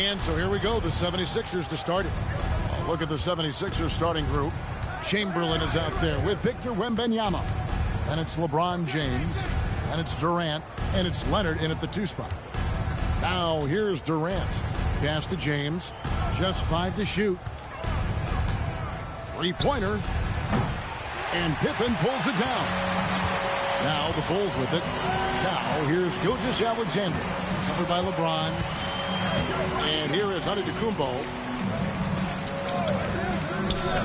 And so here we go, the 76ers to start it. Look at the 76ers starting group. Chamberlain is out there with Victor Wembanyama. And it's LeBron James. And it's Durant. And it's Leonard in at the 2 spot. Now here's Durant. Pass to James. Just 5 to shoot. 3-pointer. And Pippen pulls it down. Now the Bulls with it. Now here's Gilgeous-Alexander. Covered by LeBron. And here is Antetokounmpo.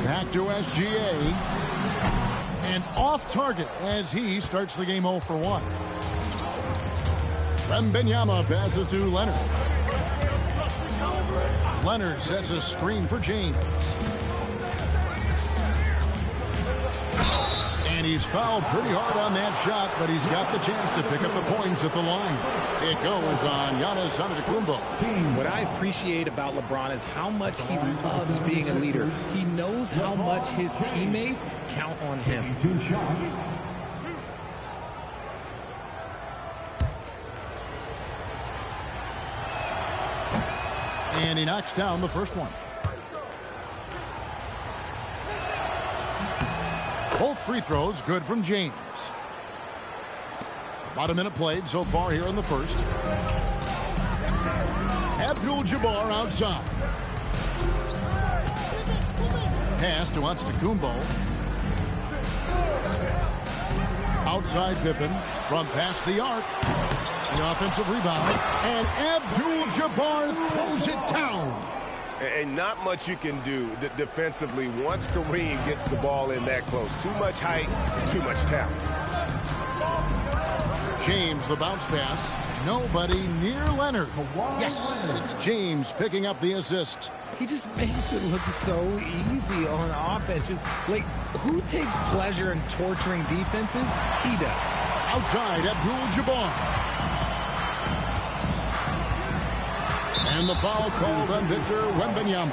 Back to SGA. And off target as he starts the game 0 for 1. Wembanyama passes to Leonard. Leonard sets a screen for James. And he's fouled pretty hard on that shot, but he's got the chance to pick up the points at the line. It goes on Giannis Antetokounmpo. What I appreciate about LeBron is how much he loves being a leader. He knows how much his teammates count on him. And he knocks down the first one. Both free throws good from James. About a minute played so far here in the first. Abdul-Jabbar outside. Pass to Antetokounmpo. Outside Pippen from past the arc. The offensive rebound. And Abdul-Jabbar throws it down. And not much you can do defensively once Kareem gets the ball in that close. Too much height, too much talent. James, the bounce pass. Nobody near Leonard. Yes, it's James picking up the assist. He just makes it look so easy on offense. Like, who takes pleasure in torturing defenses? He does. Outside, Abdul-Jabbar. And the foul called on Victor Wembanyama.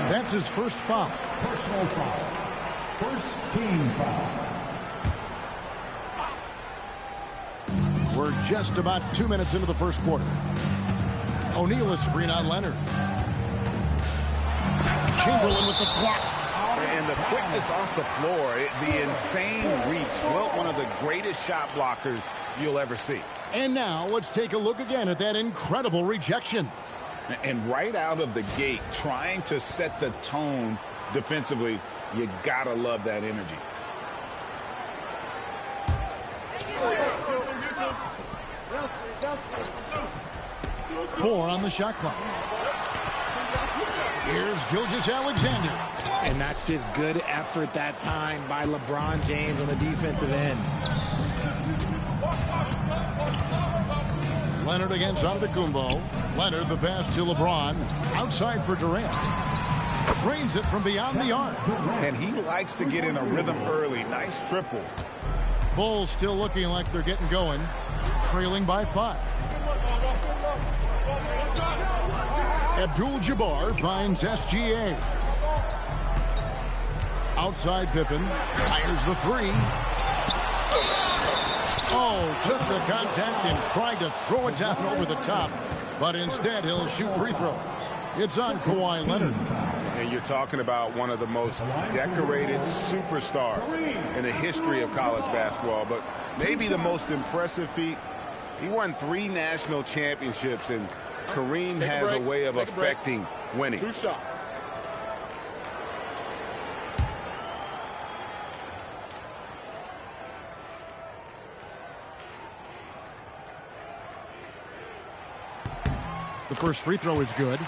That's his first foul. Personal foul. First team foul. We're just about 2 minutes into the first quarter. O'Neal is screen on Leonard. Chamberlain with the block. And the quickness off the floor, the insane reach. Well, one of the greatest shot blockers you'll ever see. And now let's take a look again at that incredible rejection. And right out of the gate, trying to set the tone defensively, you gotta love that energy. Four on the shot clock. Here's Gilgeous-Alexander. And that's just good effort that time by LeBron James on the defensive end. Leonard against Antetokounmpo. Leonard the pass to LeBron. Outside for Durant. Drains it from beyond the arc. And he likes to get in a rhythm early. Nice triple. Bulls still looking like they're getting going. Trailing by 5. Abdul-Jabbar finds SGA. Outside Pippen. Fires the 3. Oh, took the contact and tried to throw it down over the top. But instead, he'll shoot free throws. It's on Kawhi Leonard. And you're talking about one of the most decorated superstars in the history of college basketball. But maybe the most impressive feat, he won 3 national championships, and Kareem has a way of affecting winning. 2 shots. The first free throw is good.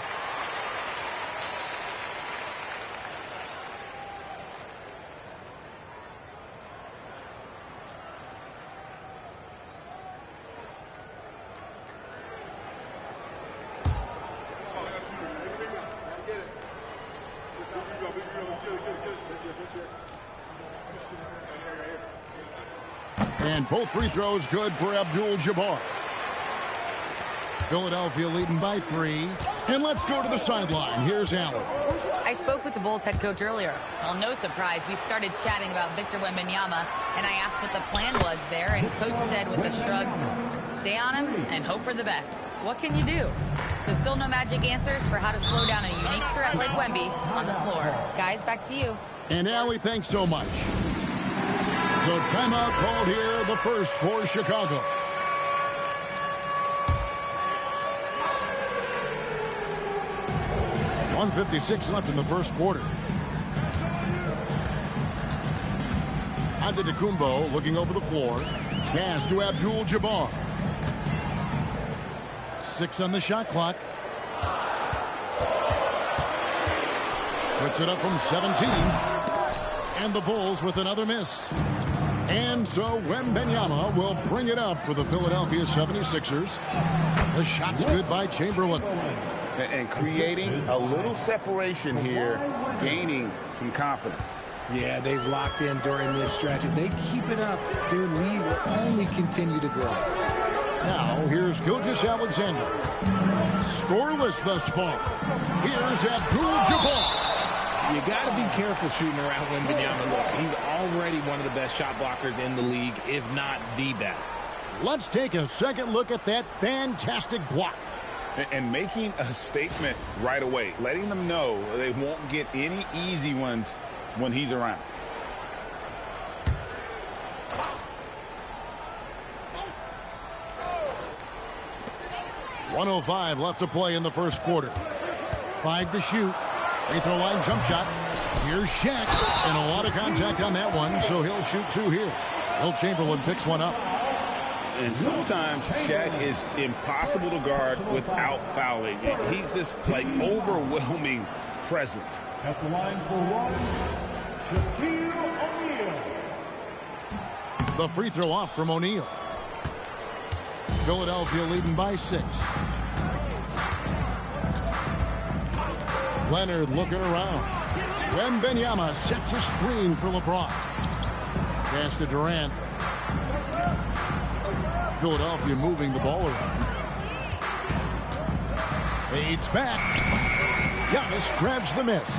And both free throws good for Abdul-Jabbar. Philadelphia leading by 3. And let's go to the sideline. Here's Allen. I spoke with the Bulls head coach earlier. Well, no surprise. We started chatting about Victor Wembanyama, and I asked what the plan was there, and coach said with a shrug, stay on him and hope for the best. What can you do? So still no magic answers for how to slow down a unique threat like Wemby on the floor. Guys, back to you. And Allie, thanks so much. So timeout called here, the first for Chicago. .156 left in the first quarter. Antetokounmpo looking over the floor. Pass to Abdul-Jabbar. 6 on the shot clock. Puts it up from 17. And the Bulls with another miss. And so Wembanyama will bring it up for the Philadelphia 76ers. The shot's good by Chamberlain. And creating a little separation here, gaining some confidence. Yeah, they've locked in during this stretch. If they keep it up, their lead will only continue to grow. Now, here's Gilgeous-Alexander. Scoreless thus far. Here's Abdul-Jabbar. You got to be careful shooting around Wembanyama. Look, he's already one of the best shot blockers in the league, if not the best. Let's take a second look at that fantastic block. And making a statement right away, letting them know they won't get any easy ones when he's around. .105 left to play in the first quarter. 5 to shoot. Free throw line jump shot. Here's Shaq. And a lot of contact on that one, so he'll shoot 2 here. Will Chamberlain picks one up. And sometimes Shaq is impossible to guard without fouling. He's this, like, overwhelming presence. At the line for one, Shaquille O'Neal. The free throw off from O'Neal. Philadelphia leading by 6. Leonard looking around. Wembanyama sets a screen for LeBron. Pass to Durant. Philadelphia moving the ball around. Fades back. Giannis grabs the miss.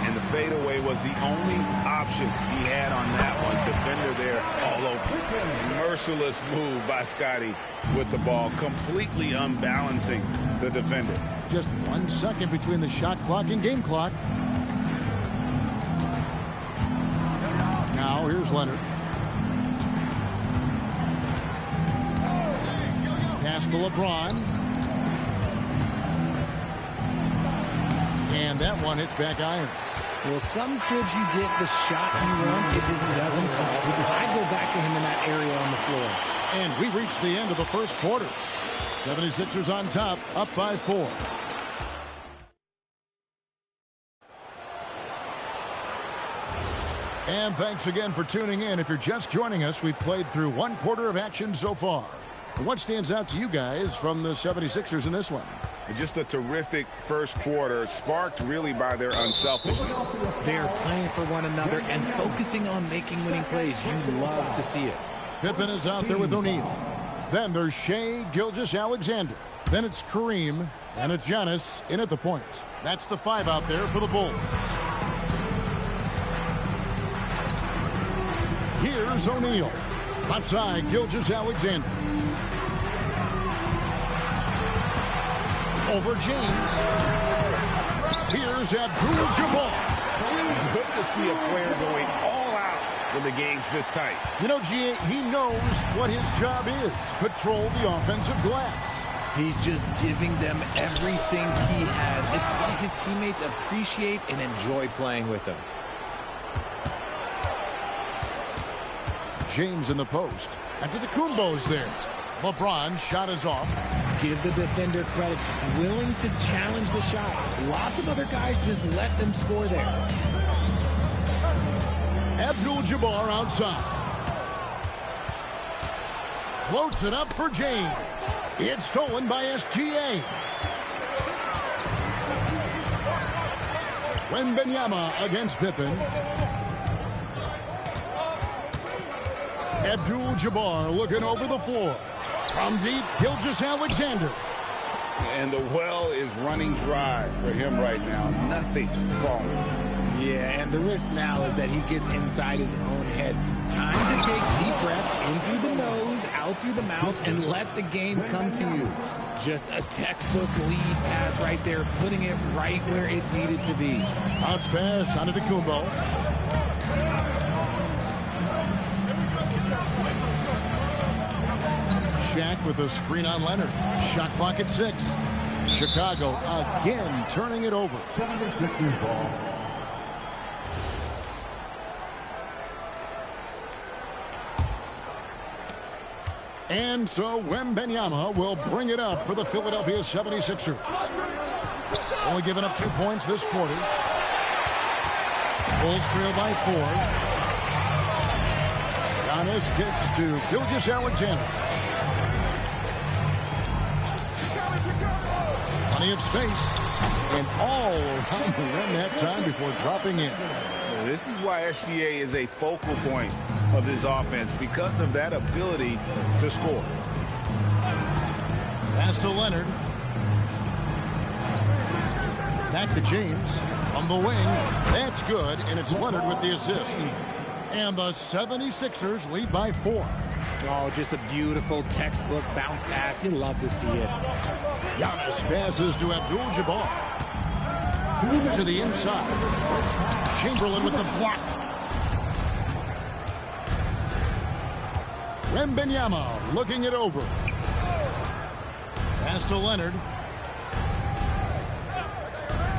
And the fadeaway was the only option he had on that one. Defender there all over. Merciless move by Scotty with the ball, completely unbalancing the defender. Just 1 second between the shot clock and game clock. Now here's Leonard. Pass to LeBron. And that one hits back iron. Well, some trips you get the shot you want, it just doesn't fall. I'd go back to him in that area on the floor. And we reached the end of the first quarter. 76ers on top, up by 4. And thanks again for tuning in. If you're just joining us, we've played through 1 quarter of action so far. What stands out to you guys from the 76ers in this one? Just a terrific first quarter, sparked really by their unselfishness. They're playing for one another and focusing on making winning plays. You love to see it. Pippen is out there with O'Neal. Then there's Shai Gilgeous-Alexander. Then it's Kareem, and it's Giannis in at the point. That's the 5 out there for the Bulls. Here's O'Neal. Left side, Gilgeous-Alexander. Over James. Here's Abdul-Jabbar. Good to see a player going all out when the game's this tight. You know, G.A., he knows what his job is. Control the offensive glass. He's just giving them everything he has. It's what his teammates appreciate and enjoy playing with him. James in the post. Antetokounmpo's there. LeBron shot is off. Give the defender credit. Willing to challenge the shot. Lots of other guys just let them score there. Abdul-Jabbar outside. Floats it up for James. It's stolen by SGA. Wembanyama against Pippen. Abdul-Jabbar looking over the floor. From deep, Gilgeous-Alexander. And the well is running dry for him right now. Nothing falling. Yeah, and the risk now is that he gets inside his own head. Time to take deep breaths in through the nose, out mouth you the mouth and let the game come to you. Just a textbook lead pass right there, putting it right where it needed to be. Bounce pass Antetokounmpo. Shaq with a screen on Leonard. Shot clock at 6. Chicago again turning it over. 76ers ball. And so Wembanyama will bring it up for the Philadelphia 76ers. Only giving up 2 points this quarter. Bulls trail by 4. Giannis kicks to Gilgeous-Alexander. Plenty of space. And all around the rim that time before dropping in. This is why SGA is a focal point of this offense, because of that ability to score. Pass to Leonard. Back to James on the wing. That's good, and it's Leonard with the assist. And the 76ers lead by 4. Oh, just a beautiful textbook bounce pass. You love to see it. Giannis passes to Abdul-Jabbar. To the inside. Chamberlain with the block. Wembanyama looking it over. Pass to Leonard.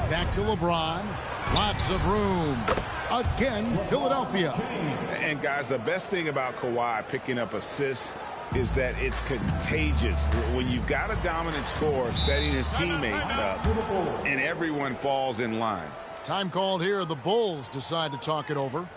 Back to LeBron. Lots of room. Again, Philadelphia. And guys, the best thing about Kawhi picking up assists is that it's contagious. When you've got a dominant scorer setting his teammates up and everyone falls in line. Time called here. The Bulls decide to talk it over.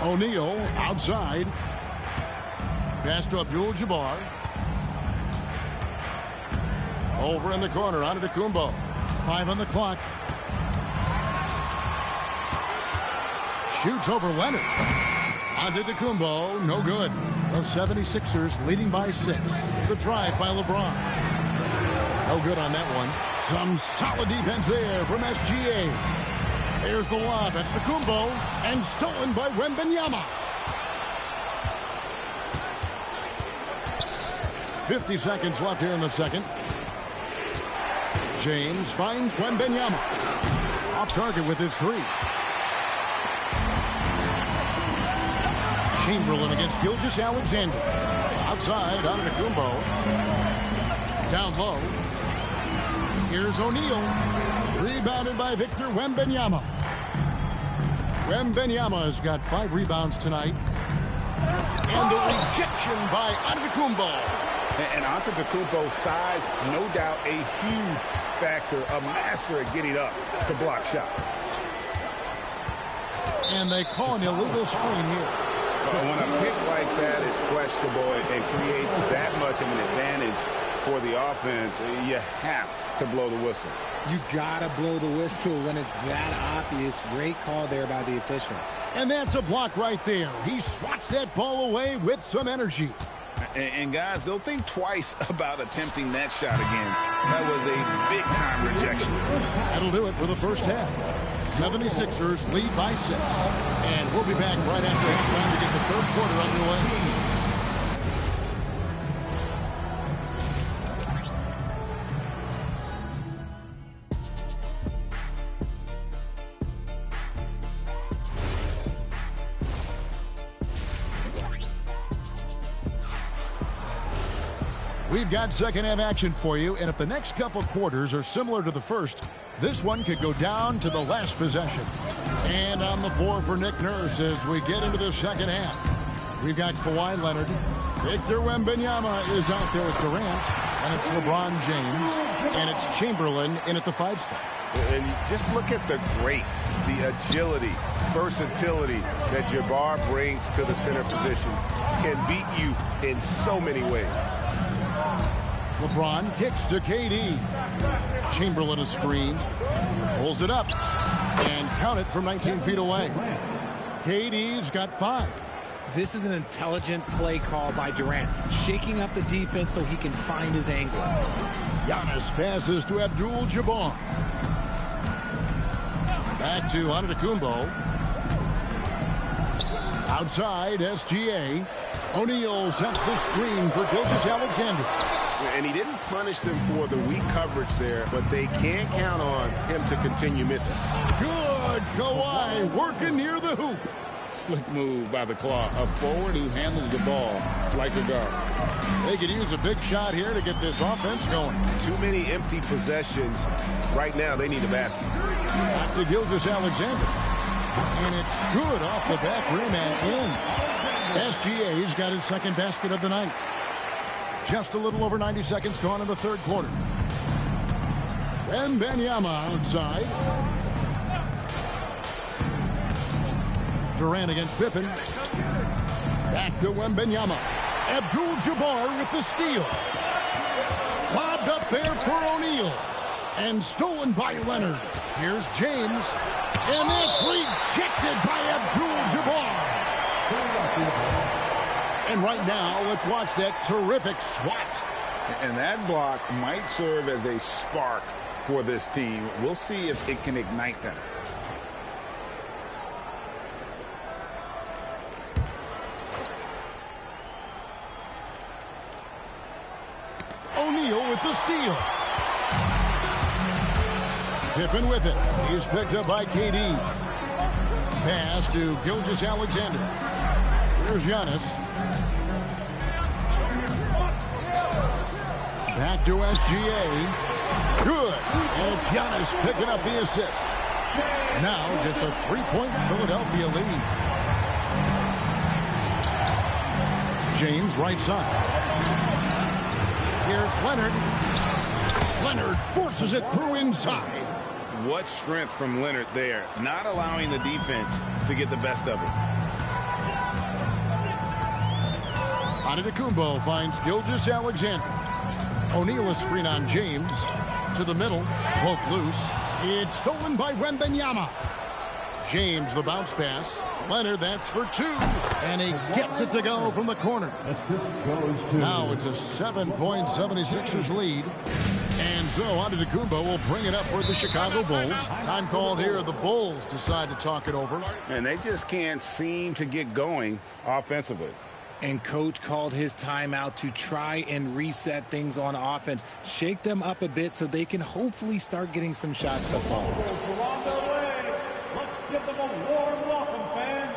O'Neal outside. Pass to Abdul-Jabbar. Over in the corner, Antetokounmpo. 5 on the clock. Shoots over Leonard. Antetokounmpo, no good. The 76ers leading by 6. The drive by LeBron. No good on that one. Some solid defense there from SGA. There's the lob at Antetokounmpo, and stolen by Wembanyama. 50 seconds left here in the second. James finds Wembanyama. Off target with his 3. Chamberlain against Gilgeous-Alexander. Outside, Antetokounmpo. Down low. Here's O'Neal. Rebounded by Victor Wembanyama. Wembanyama has got 5 rebounds tonight. And the rejection by Antetokounmpo. And Antetokounmpo's size, no doubt a huge factor, a master at getting up to block shots. And they call an illegal screen here. But when a pick like that is questionable and creates that much of an advantage for the offense, you have to blow the whistle. You gotta blow the whistle when it's that obvious. Great call there by the official. And that's a block right there. He swats that ball away with some energy. And guys, they'll think twice about attempting that shot again. That was a big-time rejection. That'll do it for the first half. 76ers lead by 6. And we'll be back right after halftime to get the third quarter underway. We've got second half action for you, and if the next couple quarters are similar to the first, this one could go down to the last possession. And on the floor for Nick Nurse as we get into the second half. We've got Kawhi Leonard. Victor Wembanyama is out there with Durant, and it's LeBron James, and it's Chamberlain in at the 5 spot. And just look at the grace, the agility, versatility that Jabbar brings to the center position. Can beat you in so many ways. LeBron kicks to KD. Chamberlain a screen. Pulls it up. And count it from 19 feet away. KD's got 5. This is an intelligent play call by Durant, shaking up the defense so he can find his angle. Giannis passes to Abdul-Jabbar. Back to Antetokounmpo. Outside, SGA. O'Neal sets the screen for Gilgeous-Alexander. And he didn't punish them for the weak coverage there, but they can't count on him to continue missing. Good. Kawhi working near the hoop. Slick move by the Claw. A forward who handles the ball like a guard. They could use a big shot here to get this offense going. Too many empty possessions. Right now, they need a basket. Back to Gilgeous-Alexander. And it's good off the back rim and in. SGA's got his second basket of the night. Just a little over 90 seconds gone in the third quarter. Wembanyama outside. Durant against Pippen. Back to Wembanyama. Abdul-Jabbar with the steal. Lobbed up there for O'Neal. And stolen by Leonard. Here's James. And that's rejected by Abdul-Jabbar. And right now, let's watch that terrific swat. And that block might serve as a spark for this team. We'll see if it can ignite them. O'Neal with the steal. Pippen with it. He's picked up by KD. Pass to Gilgeous-Alexander. Here's Giannis. Back to SGA. Good. And it's Giannis picking up the assist. Now just a 3-point Philadelphia lead. James right side. Here's Leonard. Leonard forces it through inside. What strength from Leonard there, not allowing the defense to get the best of it. Antetokounmpo finds Gilgeous-Alexander. O'Neal a screen on James. To the middle. Poke loose. It's stolen by Wembanyama. James the bounce pass. Leonard, that's for 2. And he gets it to go from the corner. Now it's a 7-point 76ers lead. And so Antetokounmpo will bring it up for the Chicago Bulls. Time called here. The Bulls decide to talk it over. And they just can't seem to get going offensively. And coach called his timeout to try and reset things on offense. Shake them up a bit so they can hopefully start getting some shots to fall. Let's give them a warm welcome, fans.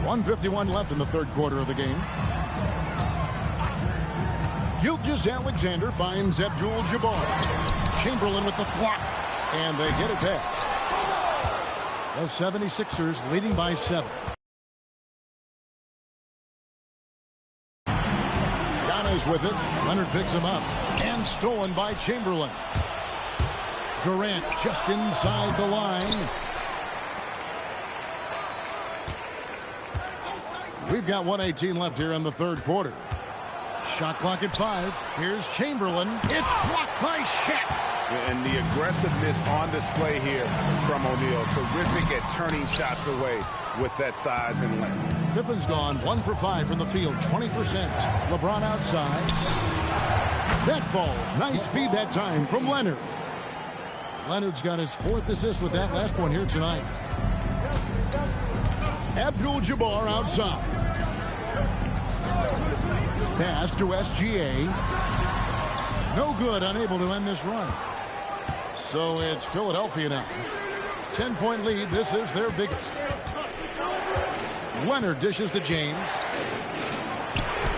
.151 left in the third quarter of the game. Gilgeous-Alexander finds Abdul-Jabbar. Chamberlain with the block. And they get it back. The 76ers leading by 7. Giannis with it. Leonard picks him up. And stolen by Chamberlain. Durant just inside the line. We've got 1:18 left here in the third quarter. Shot clock at 5. Here's Chamberlain. It's blocked by Shaq. And the aggressiveness on display here from O'Neal. Terrific at turning shots away with that size and length. Pippen's gone 1 for 5 from the field, 20%. LeBron outside. That ball, nice feed that time from Leonard. Leonard's got his 4th assist with that last one here tonight. Abdul-Jabbar outside. Pass to SGA. No good, unable to end this run. So it's Philadelphia now. 10-point lead. This is their biggest. Leonard dishes to James.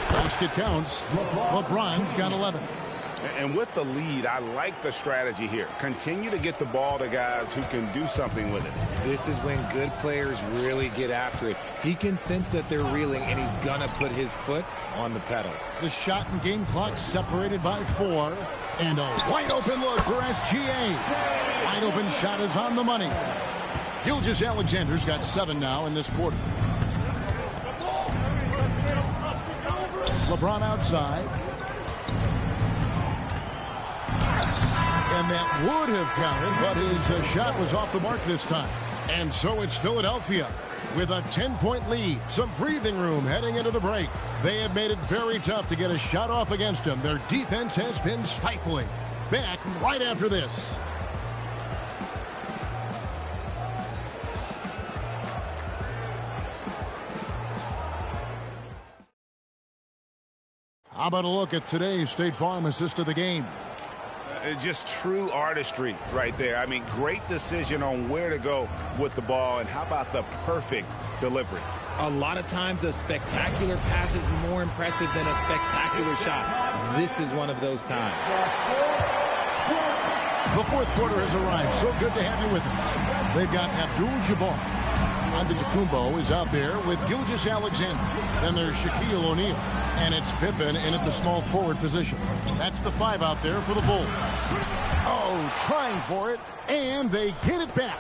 Basket counts. LeBron's got 11. And with the lead, I like the strategy here. Continue to get the ball to guys who can do something with it. This is when good players really get after it. He can sense that they're reeling, and he's going to put his foot on the pedal. The shot and game clock separated by 4. And a wide open look for SGA. Wide open shot is on the money. Gilgeous-Alexander's got 7 now in this quarter. LeBron outside. And that would have counted, but his shot was off the mark this time. And so it's Philadelphia with a 10-point lead. Some breathing room heading into the break. They have made it very tough to get a shot off against them. Their defense has been stifling. Back right after this. How about a look at today's State Farm assist of the game? Just true artistry right there. I mean, great decision on where to go with the ball, and how about the perfect delivery? A lot of times a spectacular pass is more impressive than a spectacular shot. This is one of those times. The fourth quarter has arrived. So good to have you with us. They've got Abdul-Jabbar. Antetokounmpo is out there with Gilgeous-Alexander. Then there's Shaquille O'Neal. And it's Pippen in at the small forward position. That's the 5 out there for the Bulls. Oh, trying for it. And they get it back.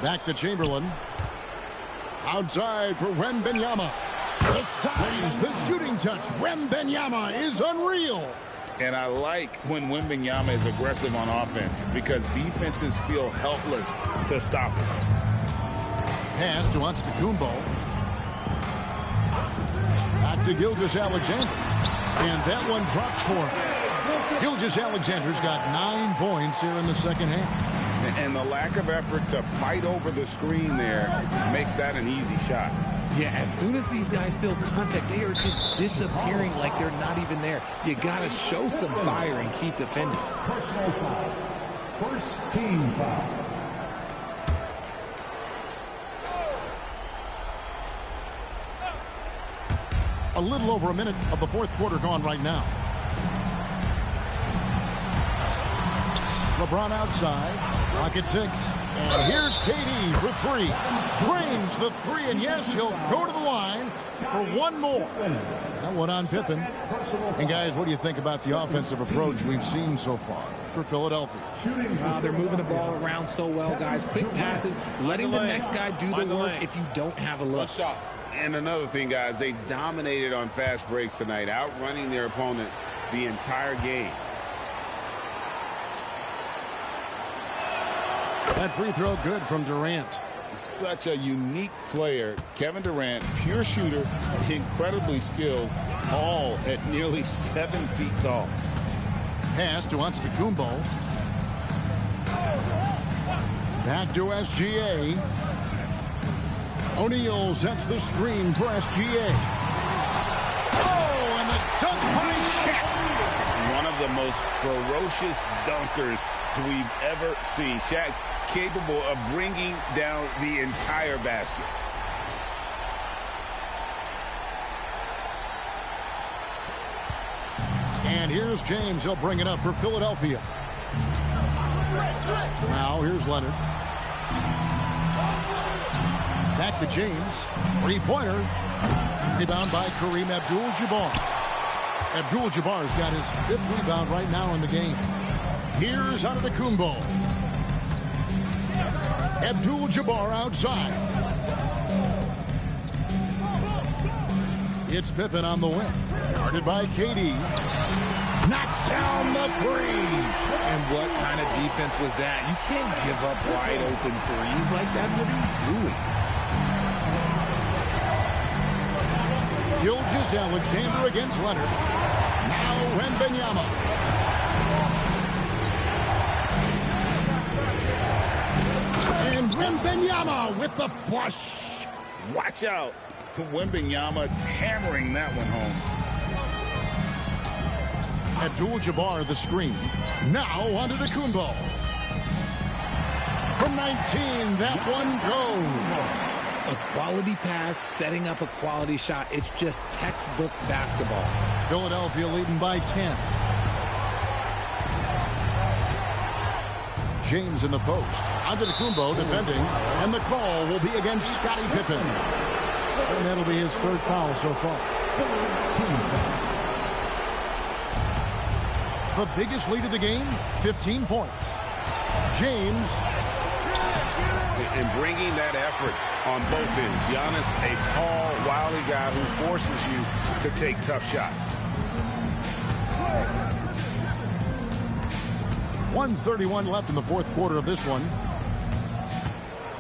Back to Chamberlain. Outside for Wembanyama. The size, the shooting touch. Wembanyama is unreal. And I like when Wembanyama is aggressive on offense, because defenses feel helpless to stop him. Pass to Antetokounmpo. Back to Gilgeous-Alexander. And that one drops for him. Gilgeous-Alexander's got 9 points here in the second half. And the lack of effort to fight over the screen there makes that an easy shot. Yeah, as soon as these guys feel contact, they are just disappearing like they're not even there. You got to show some fire and keep defending. Personal foul. First team foul. A little over a minute of the fourth quarter gone right now. LeBron outside. Rocket 6. And here's KD for 3. Drains the 3, and yes, he'll go to the line for one more. That one on Pippen. And guys, what do you think about the offensive approach we've seen so far for Philadelphia? They're moving the ball around so well, guys. Quick passes, letting the next guy do the work if you don't have a look. And another thing, guys, they dominated on fast breaks tonight, outrunning their opponent the entire game. That free throw good from Durant. Such a unique player. Kevin Durant, pure shooter, incredibly skilled, all at nearly 7 feet tall. Pass to Antetokounmpo. Back to SGA. O'Neal sets the screen for SGA. Oh, and the dunk by Shaq. One of the most ferocious dunkers we've ever seen. Shaq capable of bringing down the entire basket. And here's James. He'll bring it up for Philadelphia. Now here's Leonard. Back to James. Three-pointer. Rebound by Kareem Abdul-Jabbar. Abdul-Jabbar's got his 5th rebound right now in the game. Here's Antetokounmpo. Abdul-Jabbar outside. It's Pippen on the wing. Guarded by KD. Knocks down the three. And what kind of defense was that? You can't give up wide open threes like that. What are you doing? Gilgeous-Alexander against Leonard. Now Wembanyama. And Wembanyama with the flush. Watch out. Wembanyama hammering that one home. Abdul-Jabbar the screen. Now onto the Kumbo. From 19, that one goes. A quality pass, setting up a quality shot. It's just textbook basketball. Philadelphia leading by 10. James in the post. Antetokounmpo defending. And the call will be against Scottie Pippen. And that'll be his third foul so far. The biggest lead of the game, 15 points. James. And bringing that effort on both ends. Giannis, a tall, wily guy who forces you to take tough shots. 1:31 left in the fourth quarter of this one.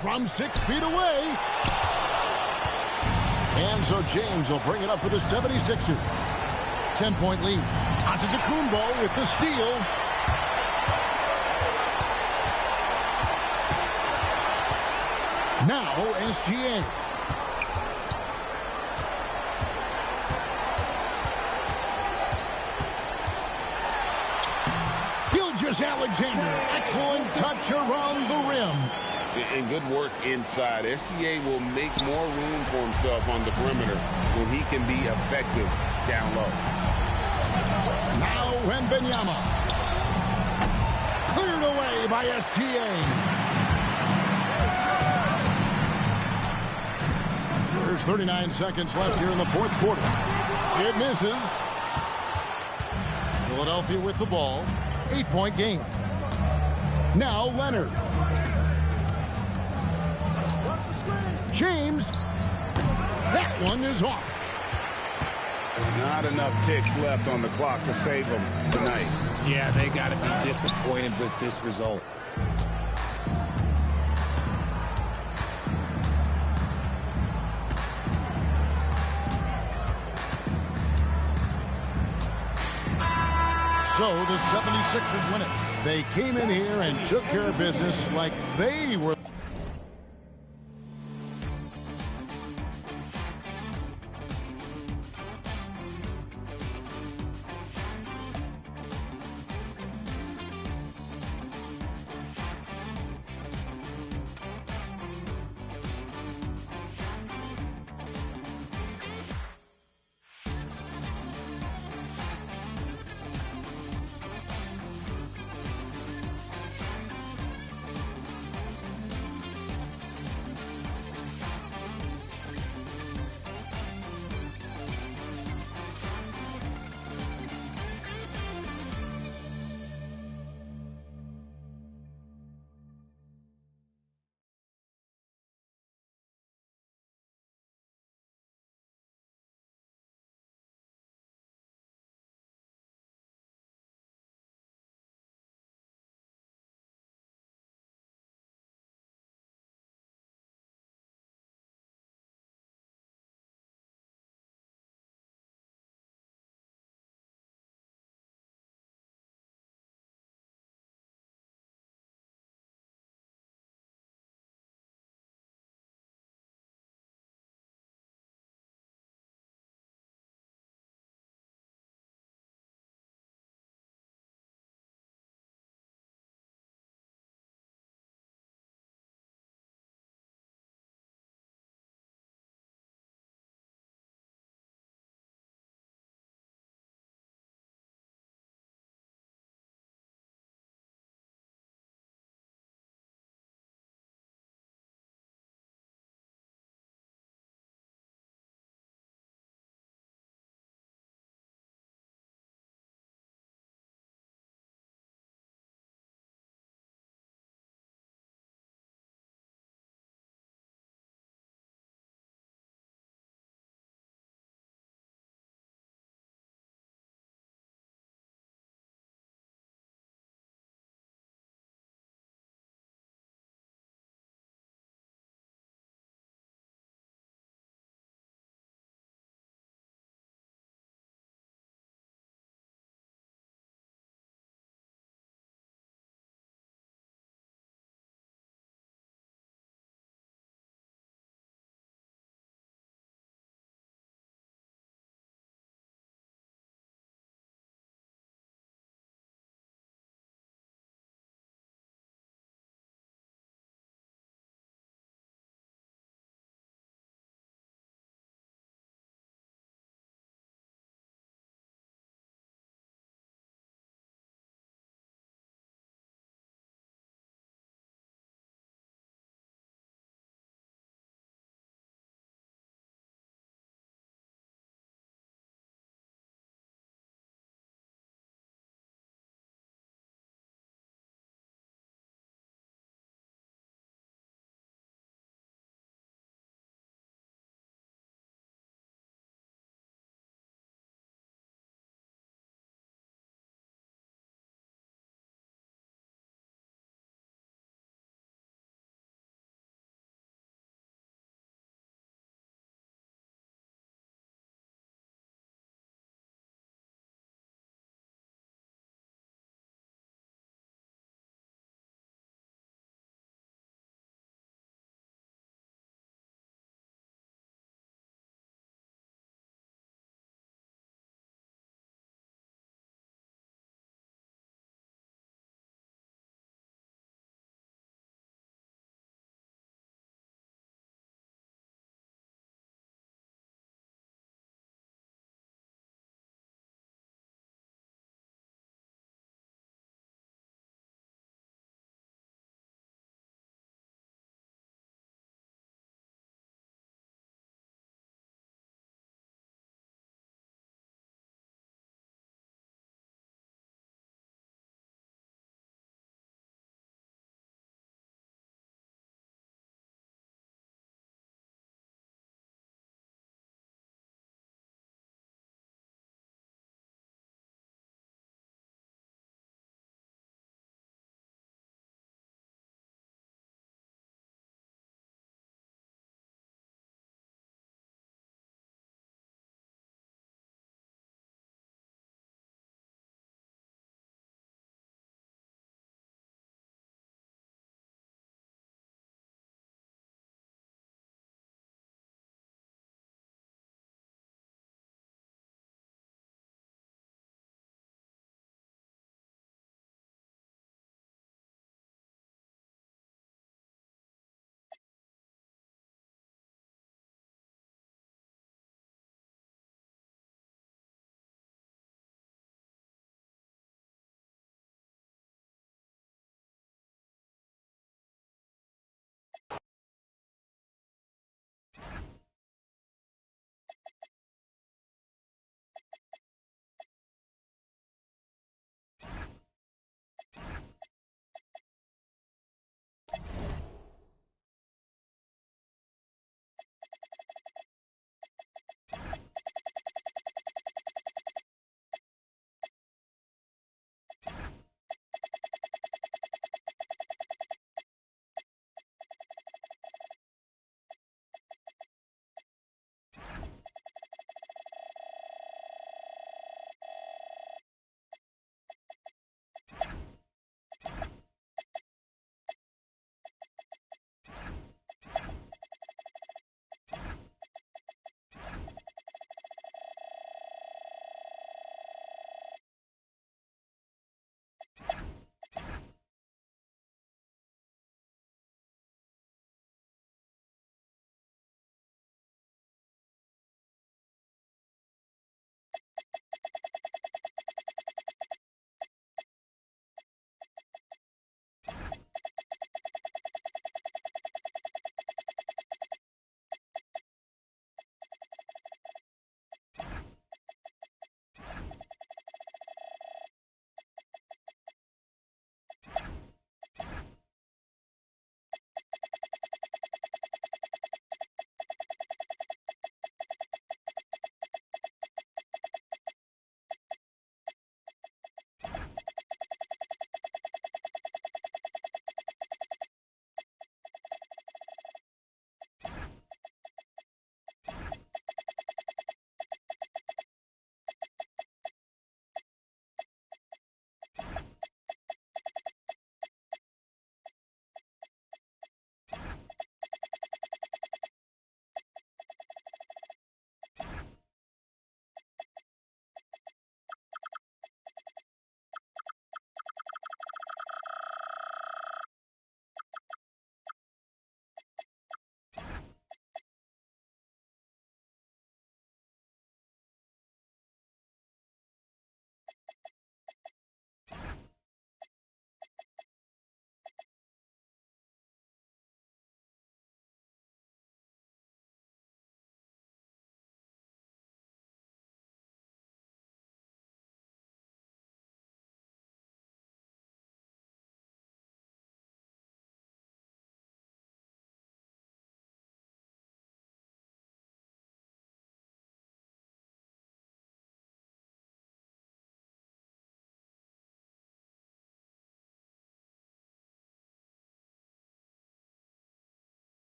From 6 feet away. And so James will bring it up for the 76ers. 10-point lead. Antetokounmpo with the steal. Now SGA. Gilgeous-Alexander. Excellent touch around the rim. And good work inside. SGA will make more room for himself on the perimeter when he can be effective down low. Now Wembanyama. Cleared away by SGA. There's 39 seconds left here in the fourth quarter. It misses. Philadelphia with the ball. 8-point game. Now Leonard. James. That one is off. Not enough ticks left on the clock to save them tonight. Yeah, they got to be disappointed with this result. So the 76ers win it. They came in here and took care of business like they were.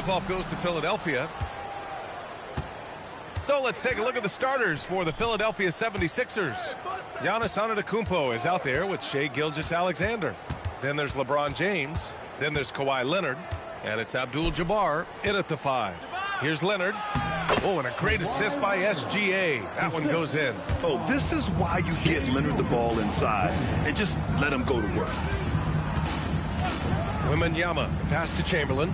tip-off goes to Philadelphia. So let's take a look at the starters for the Philadelphia 76ers. Giannis Antetokounmpo is out there with Shai Gilgeous-Alexander. Then there's LeBron James. Then there's Kawhi Leonard. And it's Abdul-Jabbar in at the 5. Here's Leonard. Oh, and a great assist by SGA. That one goes in. Oh, this is why you get Leonard the ball inside and just let him go to work. Wembanyama, pass to Chamberlain.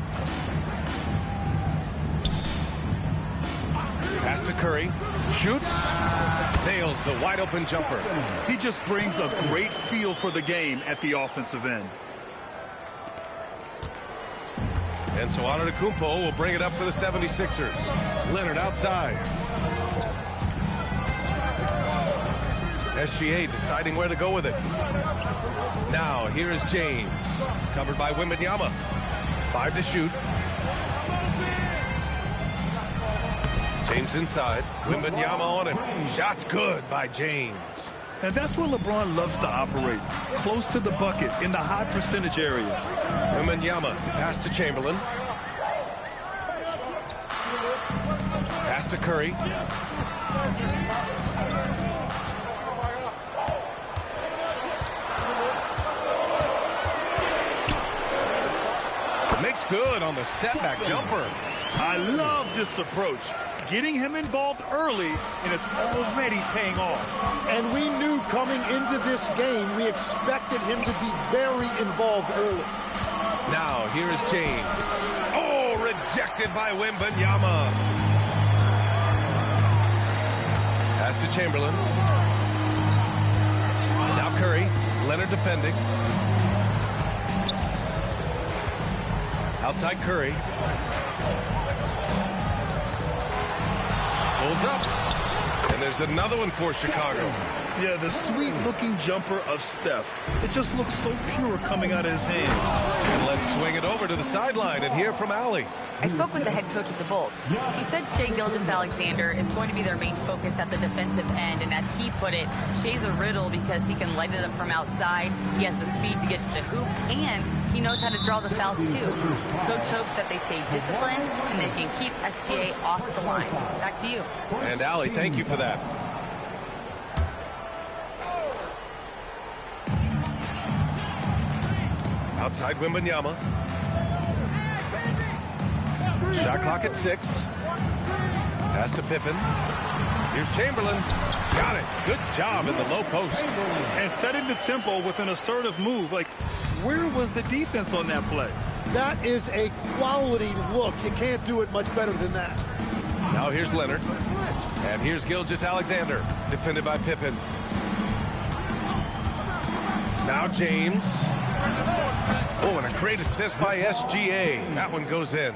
Pass to Curry. Shoots. Nails the wide open jumper. He just brings a great feel for the game at the offensive end. And so Antetokounmpo will bring it up for the 76ers. Leonard outside. SGA deciding where to go with it. Now here is James. Covered by Wembanyama. 5 to shoot. James inside. Wembanyama on him. Shot's good by James. And that's where LeBron loves to operate. Close to the bucket in the high percentage area. Wembanyama, pass to Chamberlain. Pass to Curry. Makes good on the step-back jumper. I love this approach. Getting him involved early, and it's already paying off. And we knew coming into this game, we expected him to be very involved early. Now, here is James. Oh, rejected by Wembanyama. Pass to Chamberlain. Now Curry. Leonard defending. Outside Curry. Pulls up. And there's another one for Chicago. Yeah, the sweet-looking jumper of Steph. It just looks so pure coming out of his hands. And let's swing it over to the sideline and hear from Allie. I spoke with the head coach of the Bulls. He said Shai Gilgeous-Alexander is going to be their main focus at the defensive end. And as he put it, Shai's a riddle because he can light it up from outside. He has the speed to get to the hoop. And he knows how to draw the fouls, too. Coach hopes that they stay disciplined and they can keep SGA off the line. Back to you. And Allie, thank you for that. Outside Wembanyama. Shot clock at 6. Pass to Pippen. Here's Chamberlain. Got it. Good job in the low post. And setting the tempo with an assertive move. Like, where was the defense on that play? That is a quality look. You can't do it much better than that. Now here's Leonard. And here's Gilgeous-Alexander. Defended by Pippen. Now James. Oh, and a great assist by SGA. That one goes in.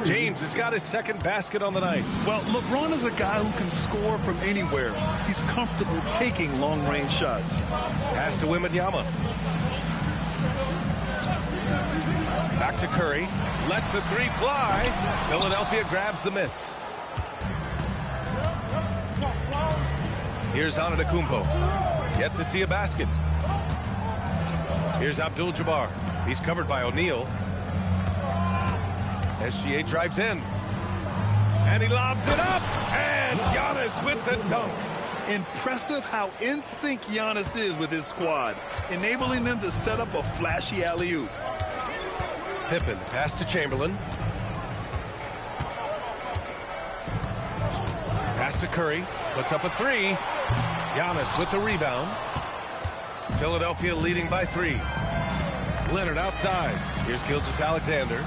James has got his second basket on the night. Well, LeBron is a guy who can score from anywhere. He's comfortable taking long-range shots. Pass to Wembanyama. Back to Curry. Lets the 3 fly. Philadelphia grabs the miss. Here's Antetokounmpo. Yet to see a basket. Here's Abdul-Jabbar. He's covered by O'Neal. SGA drives in. And he lobs it up. And Giannis with the dunk. Impressive how in sync Giannis is with his squad, enabling them to set up a flashy alley-oop. Pippen, pass to Chamberlain. Pass to Curry. Puts up a 3. Giannis with the rebound. Philadelphia leading by 3. Leonard outside. Here's Gilgeous-Alexander.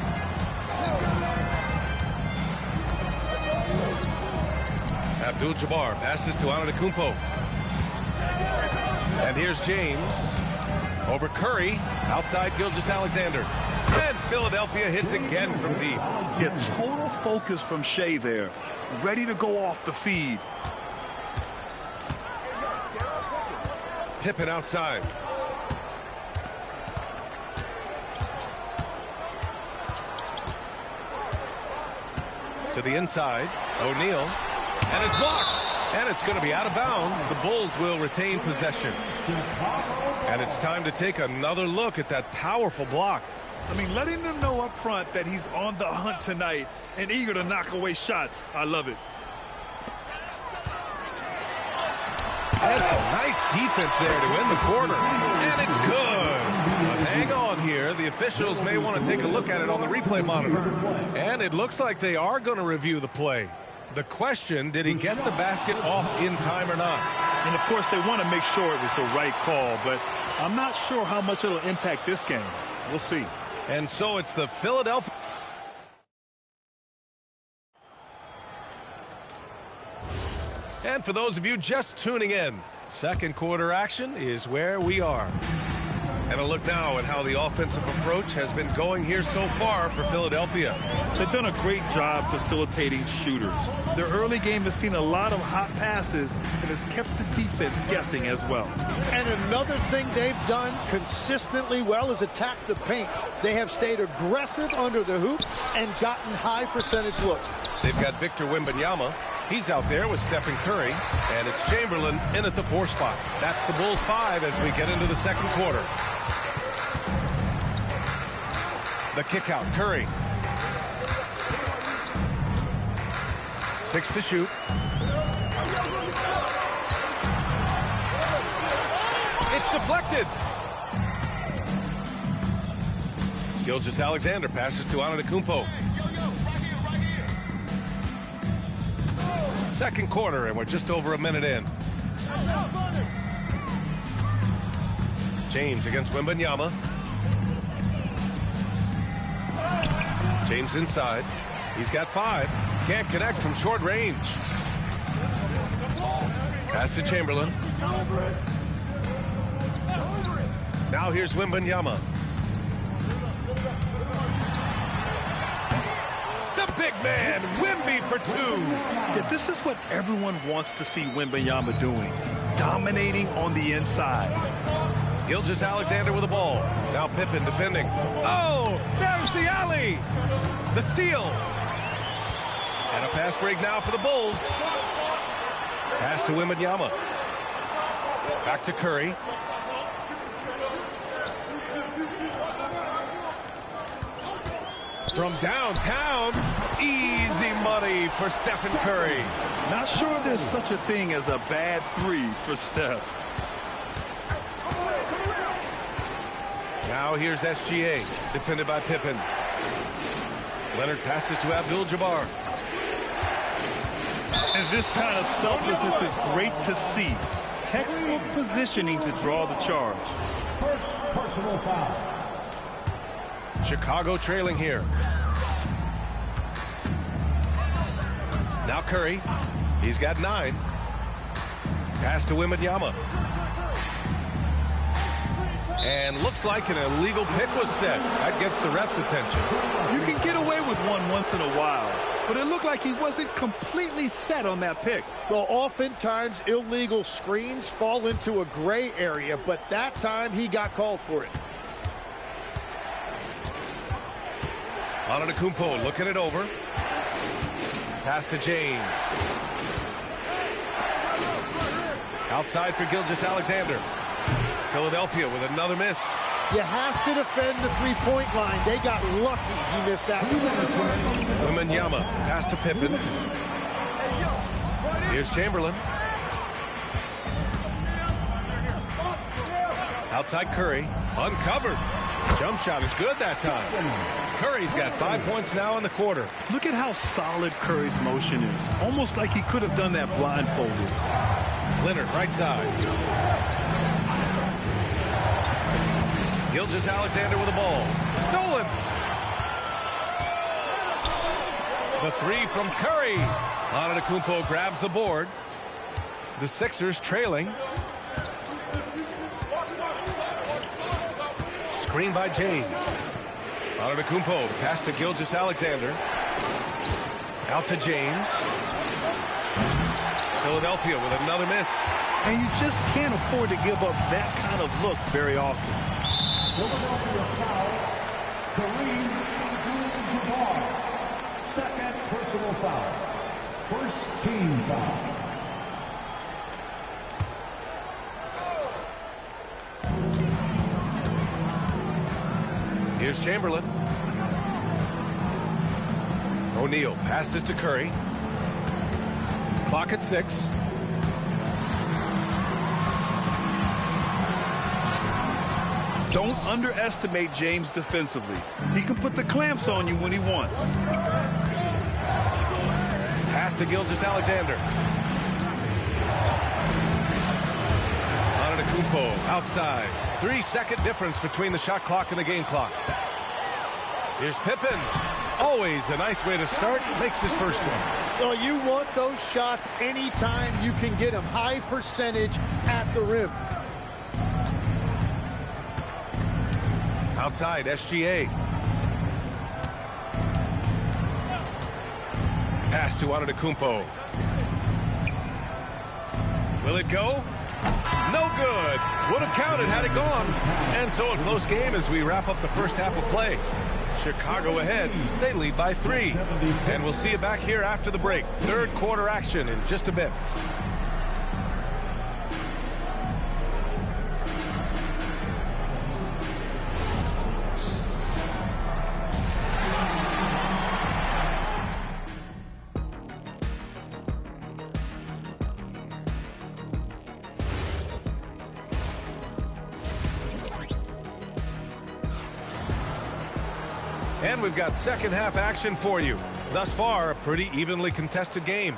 Abdul-Jabbar passes to Antetokounmpo. And here's James. Over Curry. Outside Gilgeous-Alexander. And Philadelphia hits again from deep. Yeah, total focus from Shai there. Ready to go off the feed. Pippen outside. To the inside. O'Neal. And it's blocked. And it's going to be out of bounds. The Bulls will retain possession. And it's time to take another look at that powerful block. I mean, letting them know up front that he's on the hunt tonight and eager to knock away shots. I love it. That's some nice defense there to win the quarter. And it's good. But hang on here. The officials may want to take a look at it on the replay monitor. And it looks like they are going to review the play. The question, did he get the basket off in time or not? And, of course, they want to make sure it was the right call, but I'm not sure how much it'll impact this game. We'll see. And so it's the Philadelphia. And for those of you just tuning in, second quarter action is where we are. And a look now at how the offensive approach has been going here so far for Philadelphia. They've done a great job facilitating shooters. Their early game has seen a lot of hot passes and has kept the defense guessing as well. And another thing they've done consistently well is attack the paint. They have stayed aggressive under the hoop and gotten high percentage looks. They've got Victor Wembanyama. He's out there with Stephen Curry, and it's Chamberlain in at the 4 spot. That's the Bulls 5 as we get into the second quarter. The kick out, Curry. 6 to shoot. It's deflected. Gilgeous-Alexander passes to Antetokounmpo. Second quarter, and we're just over a minute in. James against Wembanyama. James inside. He's got 5. Can't connect from short range. Pass to Chamberlain. Now here's Wembanyama. The big man, Wemby for 2. Yeah, this is what everyone wants to see Wembanyama doing. Dominating on the inside. Gilgeous-Alexander with the ball. Now Pippen defending. Oh, there's the alley. The steal. And a pass break now for the Bulls. Pass to Wembanyama. Back to Curry. From downtown, easy money for Stephen Curry. Not sure there's such a thing as a bad 3 for Steph. Now here's SGA, defended by Pippen. Leonard passes to Abdul-Jabbar. And this kind of selflessness is great to see. Textbook positioning to draw the charge. First personal foul. Chicago trailing here. Now Curry. He's got 9. Pass to Wembanyama. And looks like an illegal pick was set. That gets the ref's attention. You can get away with one once in a while, but it looked like he wasn't completely set on that pick. Well, oftentimes illegal screens fall into a gray area, but that time he got called for it. Antetokounmpo looking it over. Pass to James. Outside for Gilgeous-Alexander. Philadelphia with another miss. You have to defend the three-point line. They got lucky he missed that one. Wembanyama, pass to Pippen. Here's Chamberlain. Outside Curry, uncovered. Jump shot is good that time. Curry's got 5 points now in the quarter. Look at how solid Curry's motion is. Almost like he could have done that blindfolded. Leonard, right side. Gilgeous-Alexander with the ball. Stolen. The 3 from Curry. Antetokounmpo grabs the board. The Sixers trailing. Screen by James. Antetokounmpo pass to Gilgeous-Alexander. Out to James. Philadelphia with another miss. And you just can't afford to give up that kind of look very often. Philadelphia foul. Kareem Abdul-Jabbar. Second personal foul. First team foul. Here's Chamberlain. O'Neal passes to Curry. Clock at 6. Don't underestimate James defensively. He can put the clamps on you when he wants. Pass to Gilgeous-Alexander. Antetokounmpo outside. 3-second difference between the shot clock and the game clock. Here's Pippen. Always a nice way to start. Makes his first one. Well, you want those shots anytime you can get them. High percentage at the rim. Outside, SGA. Pass to Antetokounmpo. Will it go? No good. Would have counted had it gone. And so a close game as we wrap up the first half of play. Chicago ahead. They lead by 3. And we'll see you back here after the break. Third quarter action in just a bit. And we've got second half action for you. Thus far, a pretty evenly contested game.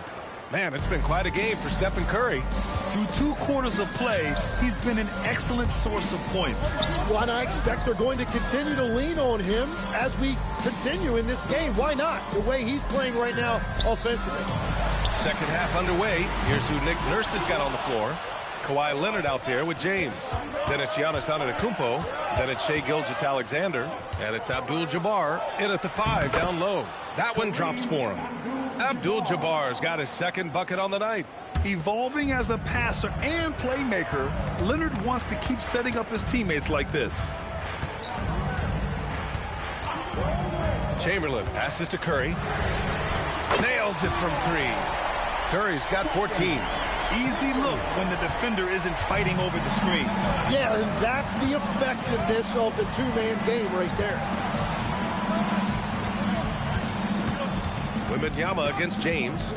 Man, it's been quite a game for Stephen Curry. Through 2 quarters of play, he's been an excellent source of points. Well, and I expect they're going to continue to lean on him as we continue in this game. Why not? The way he's playing right now offensively. Second half underway. Here's who Nick Nurse has got on the floor. Kawhi Leonard out there with James. Then it's Giannis Antetokounmpo. Then it's Shai Gilgeous-Alexander. And it's Abdul-Jabbar in at the 5 down low. That one drops for him. Abdul-Jabbar's got his second bucket on the night. Evolving as a passer and playmaker, Leonard wants to keep setting up his teammates like this. Chamberlain passes to Curry. Nails it from 3. Curry's got 14. Easy look when the defender isn't fighting over the screen. Yeah, and that's the effectiveness of the 2-man game right there. Wembanyama against James.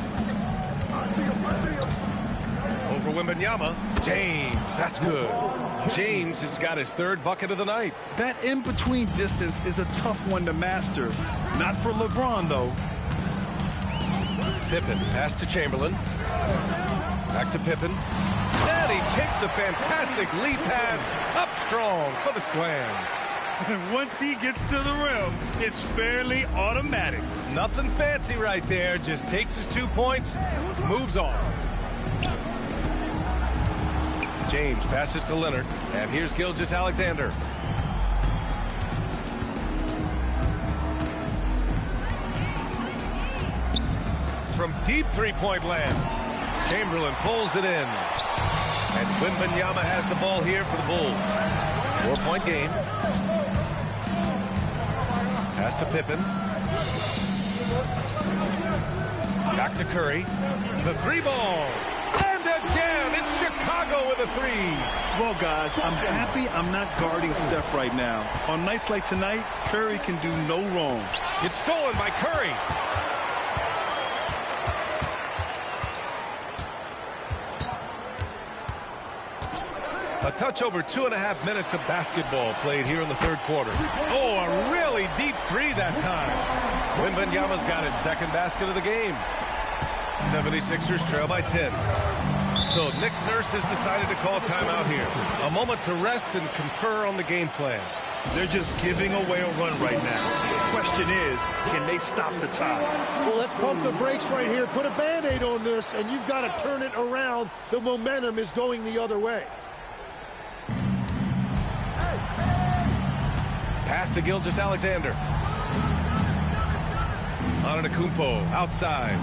Over Wembanyama. James, that's good. James has got his 3rd bucket of the night. That in-between distance is a tough one to master. Not for LeBron, though. Pippen pass to Chamberlain. Back to Pippen. And he takes the fantastic lead pass up strong for the slam. And once he gets to the rim, it's fairly automatic. Nothing fancy right there. Just takes his 2 points, moves on. James passes to Leonard. And here's Gilgeous-Alexander. From deep 3-point land. Chamberlain pulls it in. And Wembanyama has the ball here for the Bulls. 4-point game. Pass to Pippen. Back to Curry. The 3-ball. And again, it's Chicago with a 3. Well, guys, I'm happy I'm not guarding Steph right now. On nights like tonight, Curry can do no wrong. It's stolen by Curry. A touch over 2.5 minutes of basketball played here in the 3rd quarter. Oh, a really deep 3 that time. Wembanyama's got his 2nd basket of the game. 76ers trail by 10. So Nick Nurse has decided to call timeout here. A moment to rest and confer on the game plan. They're just giving away a run right now. The question is, can they stop the tide? Well, let's pump the brakes right here. Put a Band-Aid on this, and you've got to turn it around. The momentum is going the other way. Pass to Gilgeous-Alexander. Antetokounmpo outside.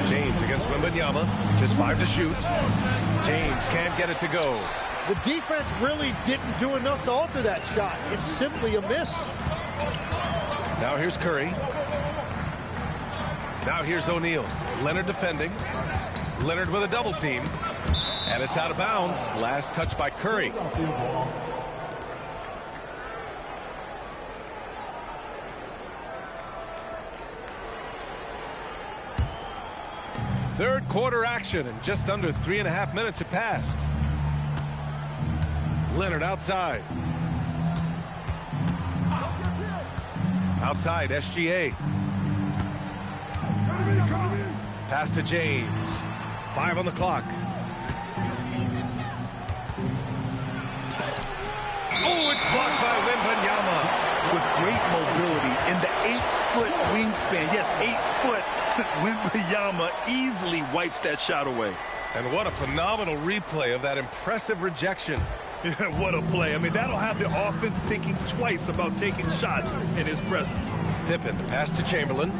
James against Wembanyama. Just 5 to shoot. James can't get it to go. The defense really didn't do enough to alter that shot. It's simply a miss. Now here's Curry. Now here's O'Neal. Leonard defending. Leonard with a double team. And it's out of bounds. Last touch by Curry. Third quarter action, and just under 3.5 minutes have passed. Leonard outside. Outside, SGA. Pass to James. 5 on the clock. Oh, it's blocked by Wembanyama. With great mobility in the 8-foot wingspan. Yes, 8 foot. Wembanyama easily wipes that shot away. And what a phenomenal replay of that impressive rejection. What a play. I mean, that'll have the offense thinking twice about taking shots in his presence. Pippen, pass to Chamberlain.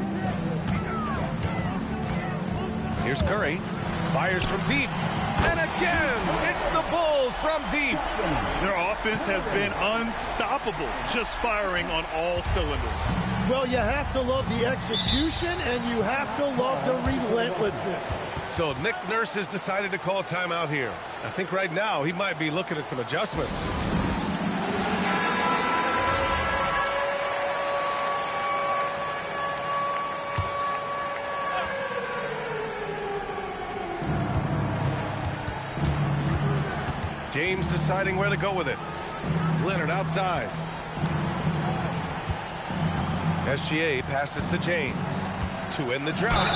Here's Curry. Fires from deep. And again, it's the Bulls from deep. Their offense has been unstoppable, just firing on all cylinders. Well, you have to love the execution, and you have to love the relentlessness. So Nick Nurse has decided to call a timeout here. I think right now he might be looking at some adjustments. James deciding where to go with it. Leonard outside. SGA passes to James to end the drought,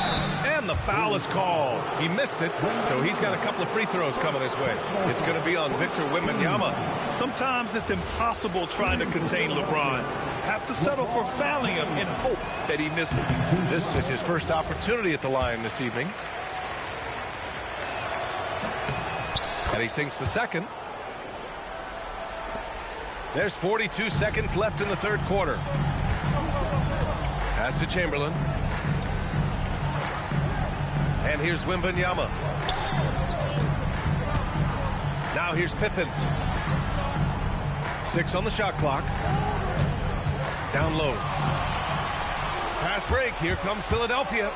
and the foul is called. He missed it, so he's got a couple of free throws coming his way. It's going to be on Victor Wembanyama. Sometimes it's impossible trying to contain LeBron. Have to settle for fouling him in hope that he misses. This is his first opportunity at the line this evening. And he sinks the second. There's 42 seconds left in the third quarter. Pass to Chamberlain. And here's Wembanyama. Now here's Pippen. 6 on the shot clock. Down low. Pass break. Here comes Philadelphia.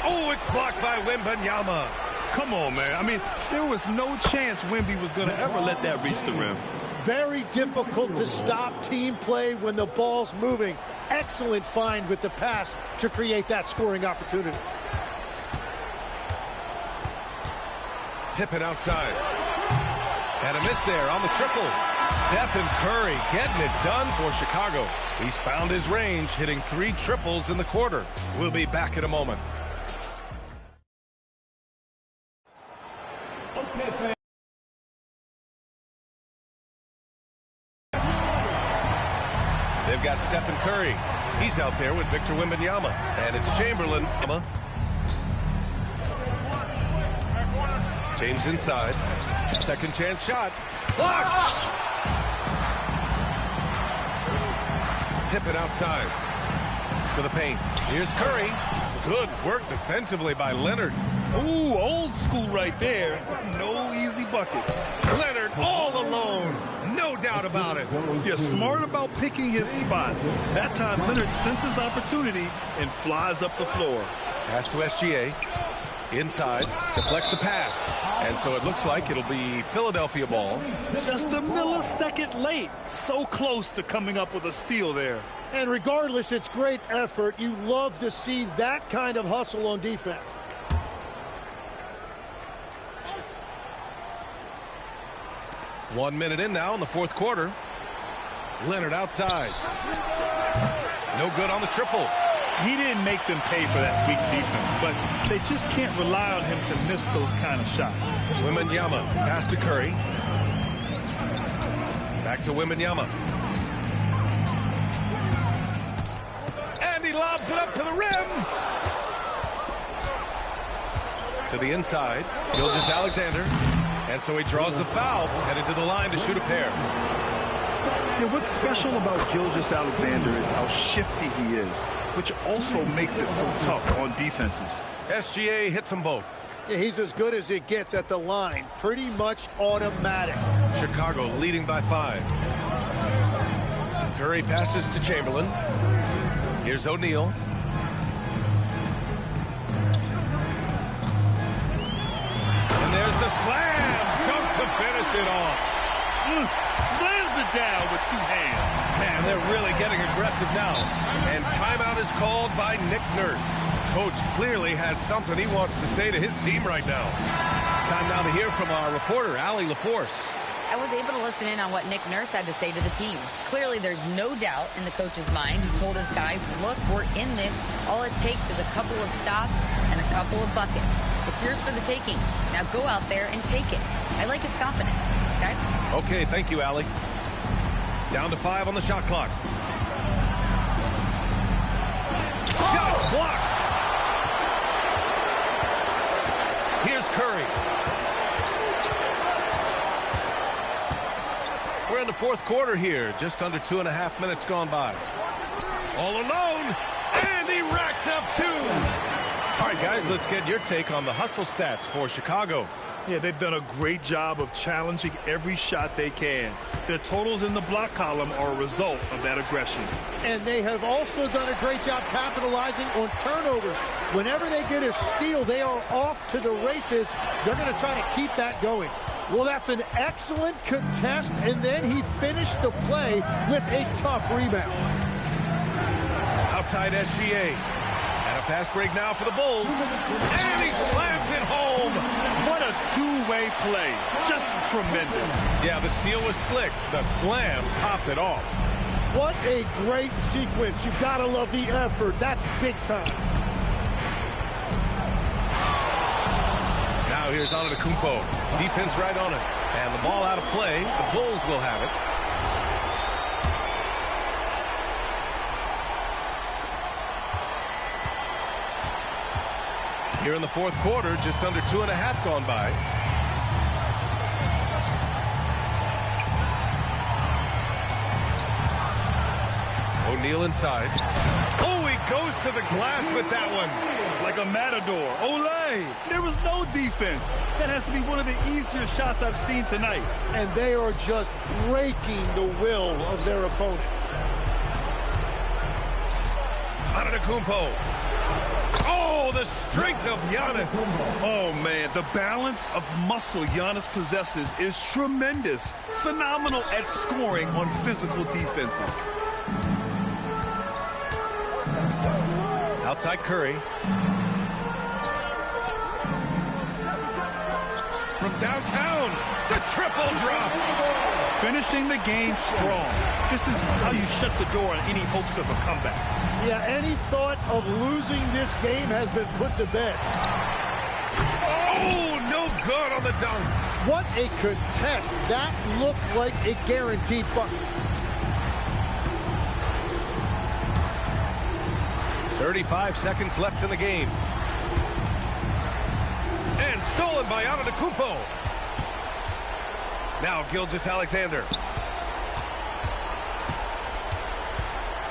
Oh, it's blocked by Wembanyama. Come on, man. I mean, there was no chance Wemby was going to ever let that reach the rim. Very difficult to stop team play when the ball's moving. Excellent find with the pass to create that scoring opportunity. Pippen outside. And a miss there on the triple. Stephen Curry getting it done for Chicago. He's found his range, hitting 3 triples in the quarter. We'll be back in a moment. They've got Stephen Curry. He's out there with Victor Wembanyama. And it's Chamberlain. James inside. Second chance shot. Blocked! Pippen outside. To the paint. Here's Curry. Good work defensively by Leonard. Ooh, old school right there. No easy buckets. Leonard all alone. No doubt about it. Yeah, smart about picking his spots. That time, Leonard senses opportunity and flies up the floor. Pass to SGA. Inside. Deflects the pass. And so it looks like it'll be Philadelphia ball. Just a millisecond late. So close to coming up with a steal there. And regardless, it's great effort. You love to see that kind of hustle on defense. One minute in now in the fourth quarter. Leonard outside. No good on the triple. He didn't make them pay for that weak defense, but they just can't rely on him to miss those kind of shots. Wembanyama, pass to Curry. Back to Wembanyama. And he lobs it up to the rim. To the inside. Gilgeous-Alexander. And so he draws the foul, headed to the line to shoot a pair. Yeah, what's special about Gilgeous-Alexander is how shifty he is, which also makes it so tough on defenses. SGA hits them both. Yeah, he's as good as it gets at the line. Pretty much automatic. Chicago leading by 5. Curry passes to Chamberlain. Here's O'Neal. And there's the slam. Dunk to finish it off. Slams it down with 2 hands. Man, they're really getting aggressive now. And timeout is called by Nick Nurse. coach clearly has something he wants to say to his team right now. Time now to hear from our reporter, Allie LaForce. I was able to listen in on what Nick Nurse had to say to the team. Clearly, there's no doubt in the coach's mind. He told his guys, look, we're in this. All it takes is a couple of stops and a couple of buckets. It's yours for the taking. Now go out there and take it. I like his confidence. Guys? Okay, thank you, Allie. Down to 5 on the shot clock. Shot blocked. Here's Curry. We're in the fourth quarter here. Just under 2.5 minutes gone by. All alone. And he racks up 2. All right, guys, let's get your take on the hustle stats for Chicago. Yeah, they've done a great job of challenging every shot they can. Their totals in the block column are a result of that aggression. And they have also done a great job capitalizing on turnovers. Whenever they get a steal, they are off to the races. They're going to try to keep that going. Well, that's an excellent contest, and then he finished the play with a tough rebound. Outside SGA. And a fast break now for the Bulls. And he slams it home. What a two-way play. Just tremendous. Yeah, the steal was slick. The slam topped it off. What a great sequence. You've got to love the effort. That's big time. Now here's Antetokounmpo. Defense right on it. And the ball out of play. The Bulls will have it. Here in the fourth quarter, just under 2.5 gone by. O'Neal inside. Oh, he goes to the glass with that one. Like a matador. Olay! There was no defense. That has to be one of the easier shots I've seen tonight. And they are just breaking the will of their opponent. Antetokounmpo. Oh, the strength of Giannis. Oh, man, the balance of muscle Giannis possesses is tremendous. Phenomenal at scoring on physical defenses. Outside Curry. From downtown, the triple drop. Finishing the game strong. This is how you shut the door on any hopes of a comeback. Yeah, any thought of losing this game has been put to bed. Oh, no good on the dunk. What a contest. That looked like a guaranteed bucket. 35 seconds left in the game. And stolen by Antetokounmpo. Now Gilgeous-Alexander.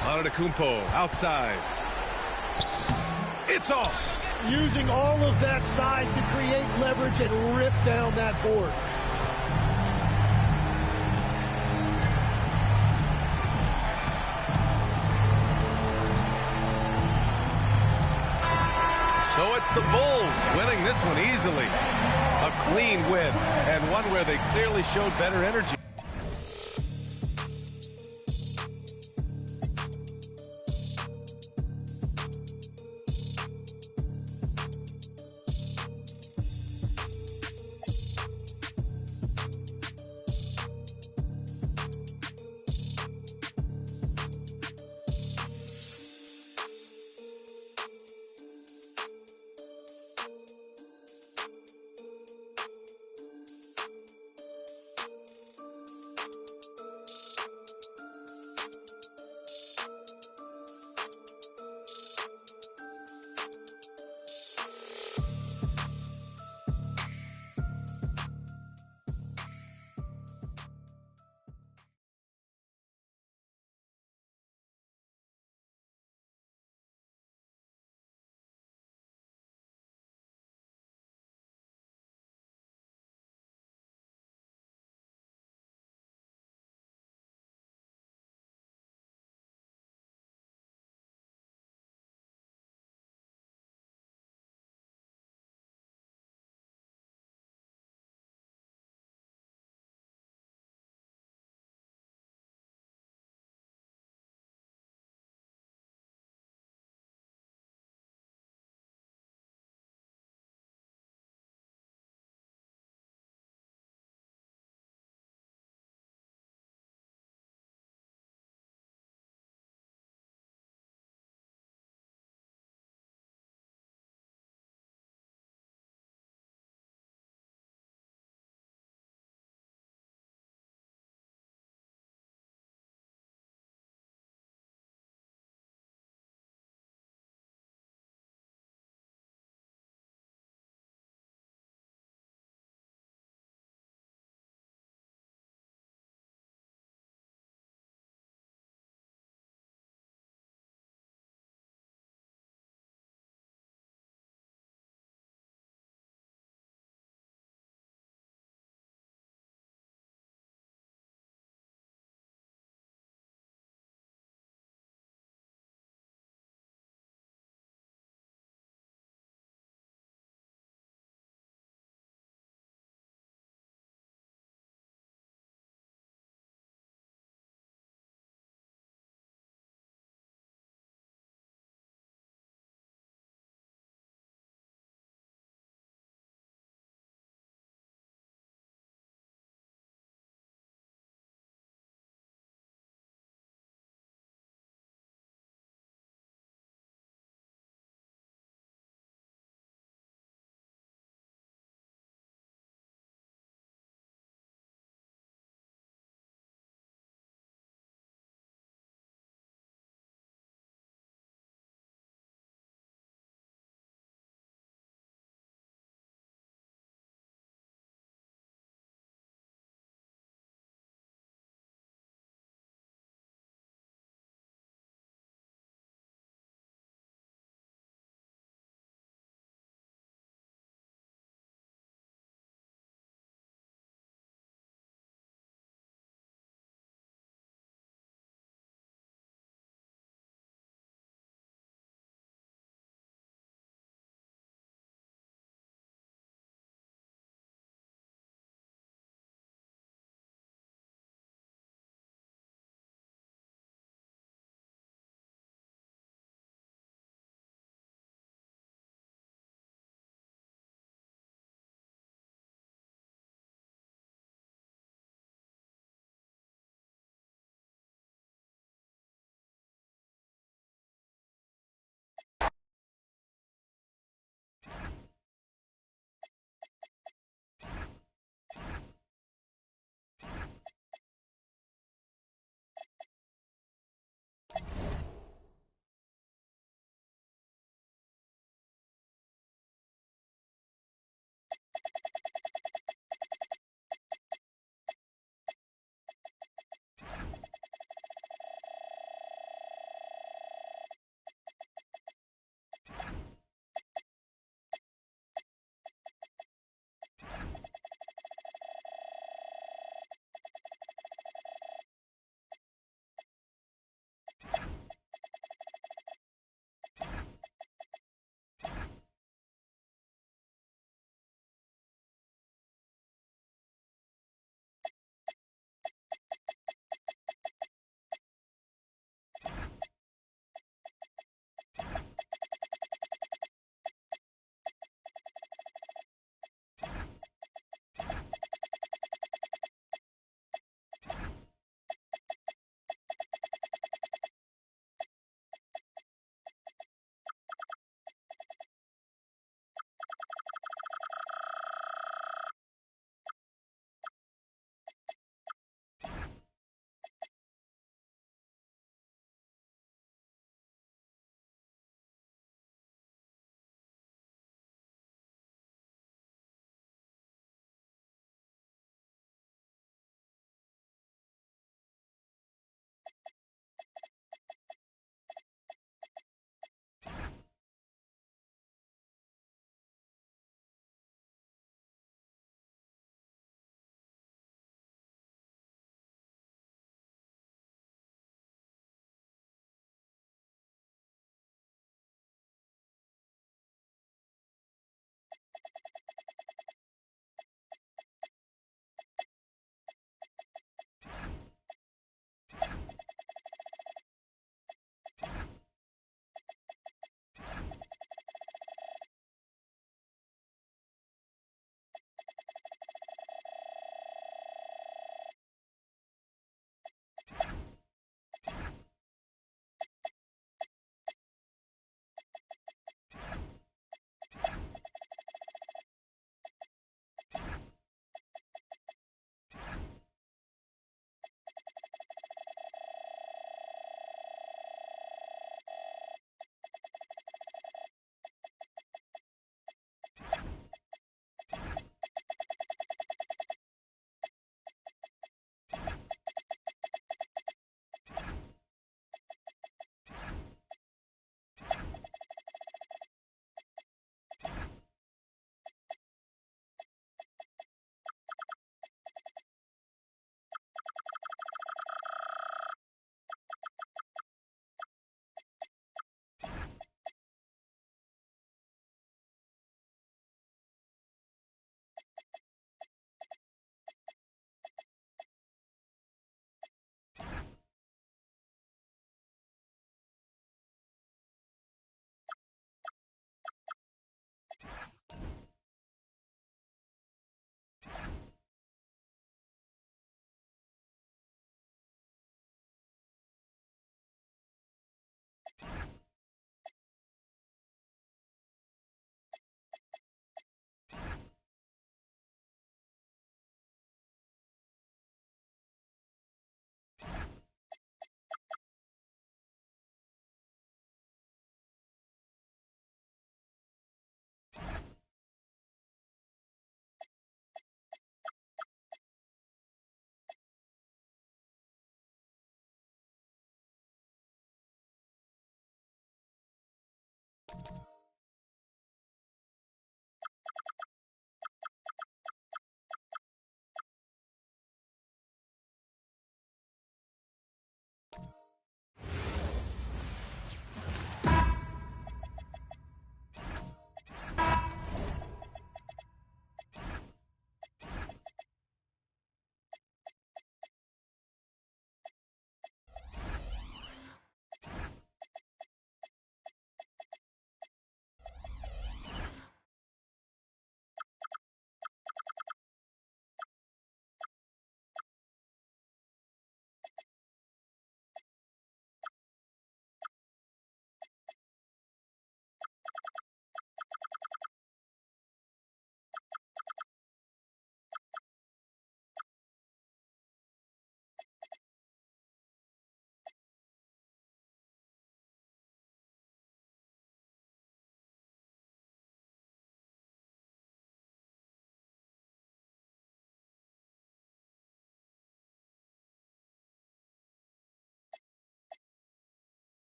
Antetokounmpo outside. It's off. Using all of that size to create leverage and rip down that board. So it's the Bulls winning this one easily. A clean win, and one where they clearly showed better energy.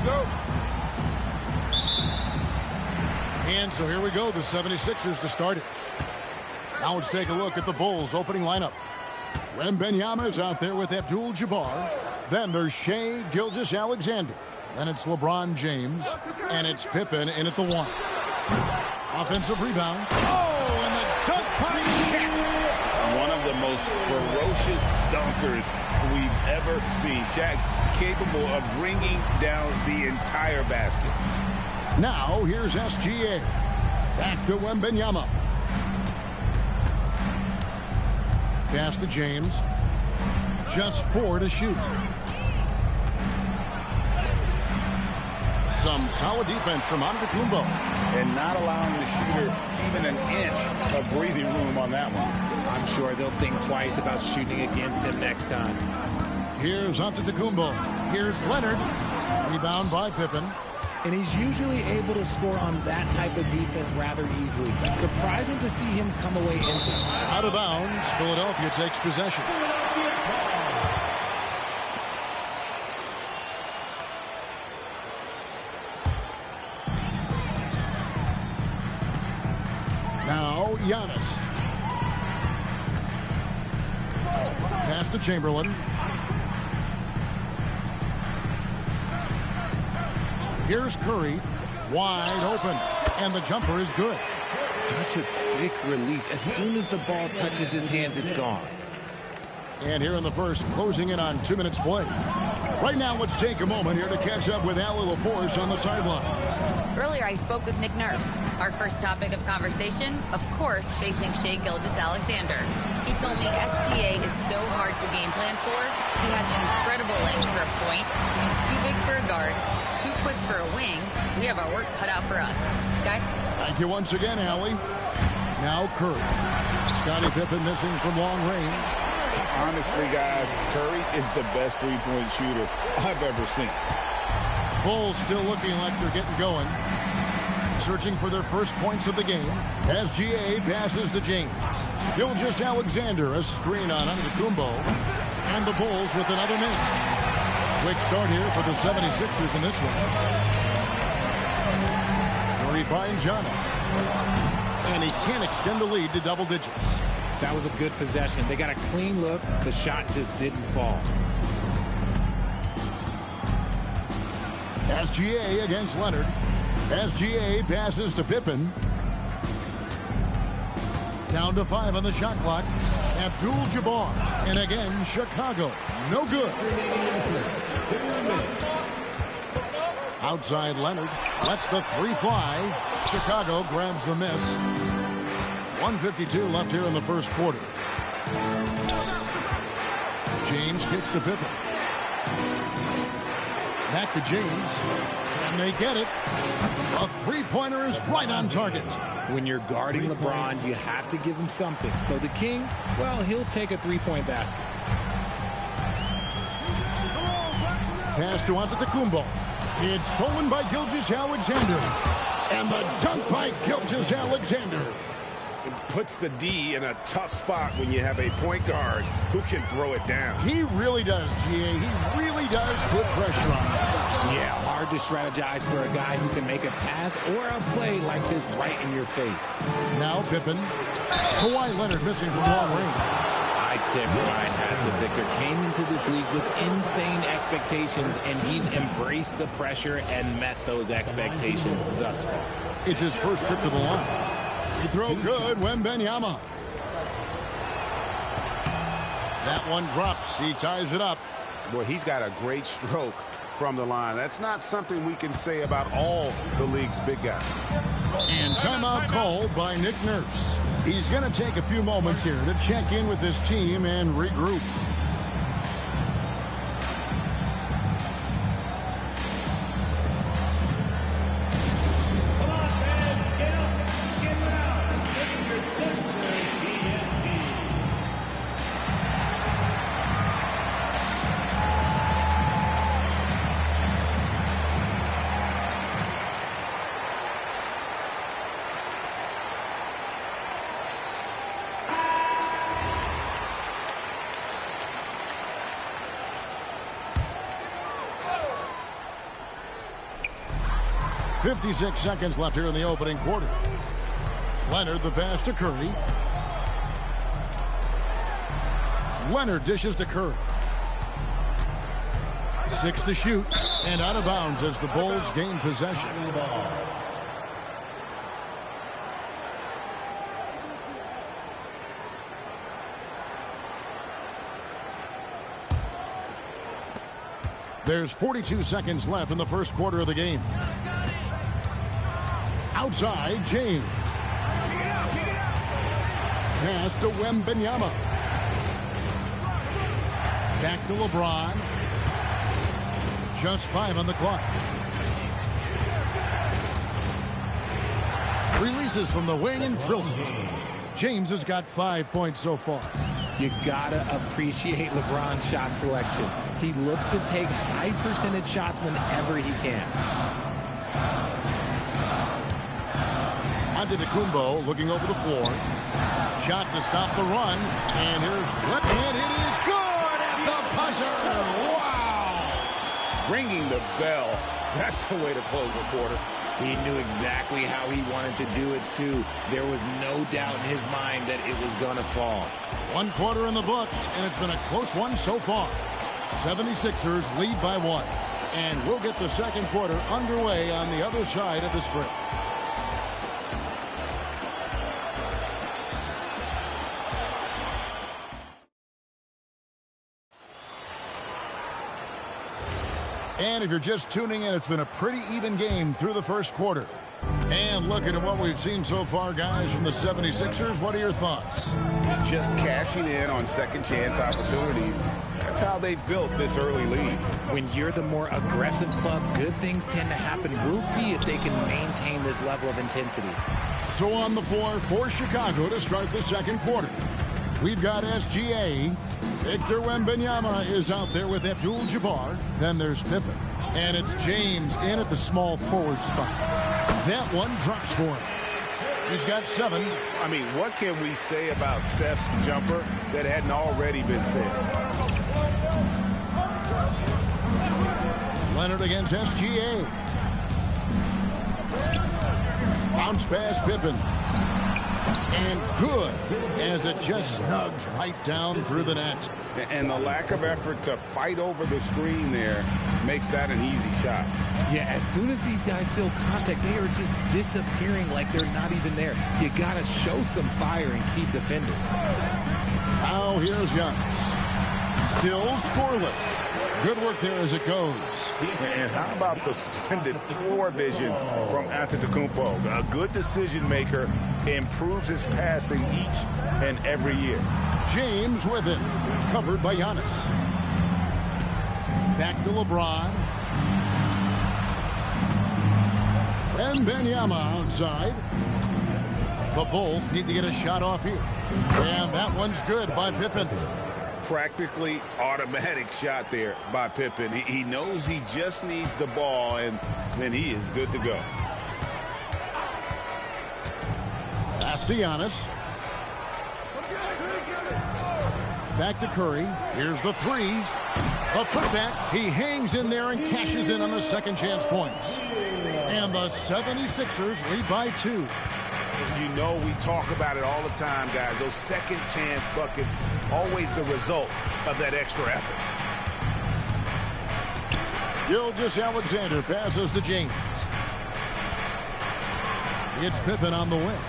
go. And so here we go, the 76ers to start it. Now let's take a look at the Bulls opening lineup. Wembanyama is out there with Abdul-Jabbar. Then there's Shai Gilgeous-Alexander. Then it's LeBron James. And it's Pippen in at the 1. Offensive rebound. Oh, and the dunk by Shaq. One of the most ferocious dunkers we've ever seen. Shaq capable of bringing down the entire basket. Now here's SGA. Back to Wembanyama. Pass to James. Just 4 to shoot. Some solid defense from Antetokounmpo. And not allowing the shooter even an inch of breathing room on that one. I'm sure they'll think twice about shooting against him next time. Here's Antetokounmpo. Here's Leonard. Rebound by Pippen. And he's usually able to score on that type of defense rather easily. Surprising to see him come away empty. Out of bounds, Philadelphia takes possession. Now, Giannis. Pass to Chamberlain. Here's Curry, wide open, and the jumper is good. Such a quick release. As soon as the ball touches his hands, it's gone. And here in the first, closing in on 2 minutes play. Right now, let's take a moment here to catch up with Allie LaForce on the sideline. Earlier, I spoke with Nick Nurse. Our first topic of conversation, of course, facing Shai Gilgeous-Alexander. He told me SGA is so hard to game plan for. He has incredible length for a point. He's too big for a guard, too quick for a wing. We have our work cut out for us. Guys? Thank you once again, Allie. Now Curry. Scottie Pippen missing from long range. Honestly, guys, Curry is the best three-point shooter I've ever seen. Bulls still looking like they're getting going. Searching for their first points of the game. SGA passes to James. Gilgeous-Alexander, a screen on Antetokounmpo. And the Bulls with another miss. Quick start here for the 76ers in this one. Where he finds Giannis. And he can't extend the lead to double digits. That was a good possession. They got a clean look. The shot just didn't fall. SGA against Leonard. SGA passes to Pippen. Down to 5 on the shot clock. Abdul-Jabbar. And again, Chicago. No good. Outside Leonard. Lets the 3 fly. Chicago grabs the miss. 1:52 left here in the first quarter. James kicks to Pippen. Back to James. And they get it. A three-pointer is right on target. When you're guarding LeBron, you have to give him something. So the King, well, he'll take a three-point basket. Pass to Antetokounmpo. It's stolen by Gilgeous-Alexander. And the dunk by Gilgeous-Alexander. It puts the D in a tough spot when you have a point guard who can throw it down. He really does, GA. He really does put pressure on him. Yeah, hard to strategize for a guy who can make a pass or a play like this right in your face. Now Pippen. Kawhi Leonard missing from long range. I tip what I had to Victor. Came into this league with insane expectations, and he's embraced the pressure and met those expectations thus far. It's his first trip to the line. He throw good, Wembanyama. That one drops. He ties it up. Boy, he's got a great stroke from the line. That's not something we can say about all the league's big guys. And timeout called by Nick Nurse. He's going to take a few moments here to check in with his team and regroup. 56 seconds left here in the opening quarter. Leonard, the pass to Curry. Leonard dishes to Curry. 6 to shoot, and out of bounds as the Bulls gain possession. There's 42 seconds left in the first quarter of the game. Outside, James. Pass to Wembanyama. Back to LeBron. Just 5 on the clock. Releases from the wing and drills it. James has got 5 points so far. You gotta appreciate LeBron's shot selection. He looks to take high percentage shots whenever he can. Antetokounmpo looking over the floor. Shot to stop the run. And and it is good at the buzzer. Wow! Ringing the bell. That's the way to close a quarter. He knew exactly how he wanted to do it, too. There was no doubt in his mind that it was going to fall. 1 quarter in the books, and it's been a close one so far. 76ers lead by 1. And we'll get the second quarter underway on the other side of this break. And if you're just tuning in, it's been a pretty even game through the first quarter. And looking at what we've seen so far, guys, from the 76ers, what are your thoughts? Just cashing in on second chance opportunities. That's how they built this early lead. When you're the more aggressive club, good things tend to happen. We'll see if they can maintain this level of intensity. So on the floor for Chicago to start the second quarter, we've got SGA. Victor Wembanyama is out there with Abdul-Jabbar. Then there's Pippen. And it's James in at the small forward spot. That one drops for him. He's got 7. I mean, what can we say about Steph's jumper that hadn't already been said? Leonard against SGA. Bounce pass Pippen. And good, as it just snugs right down through the net. And the lack of effort to fight over the screen there makes that an easy shot. Yeah, as soon as these guys feel contact, they are just disappearing like they're not even there. You got to show some fire and keep defending. Now here's Giannis. Still scoreless. Good work there as it goes. And how about the splendid floor vision from Antetokounmpo? A good decision maker, improves his passing each and every year. James with it, covered by Giannis. Back to LeBron. Wembanyama outside. The Bulls need to get a shot off here. And that one's good by Pippen. Practically automatic shot there by Pippen. He knows he just needs the ball, and then he is good to go. Pass to Giannis. Back to Curry. Here's the 3. A putback. He hangs in there and cashes in on the second chance points. And the 76ers lead by 2. You know, we talk about it all the time, guys. Those second chance buckets, always the result of that extra effort. Gilgeous-Alexander passes to James. It's Pippen on the wing.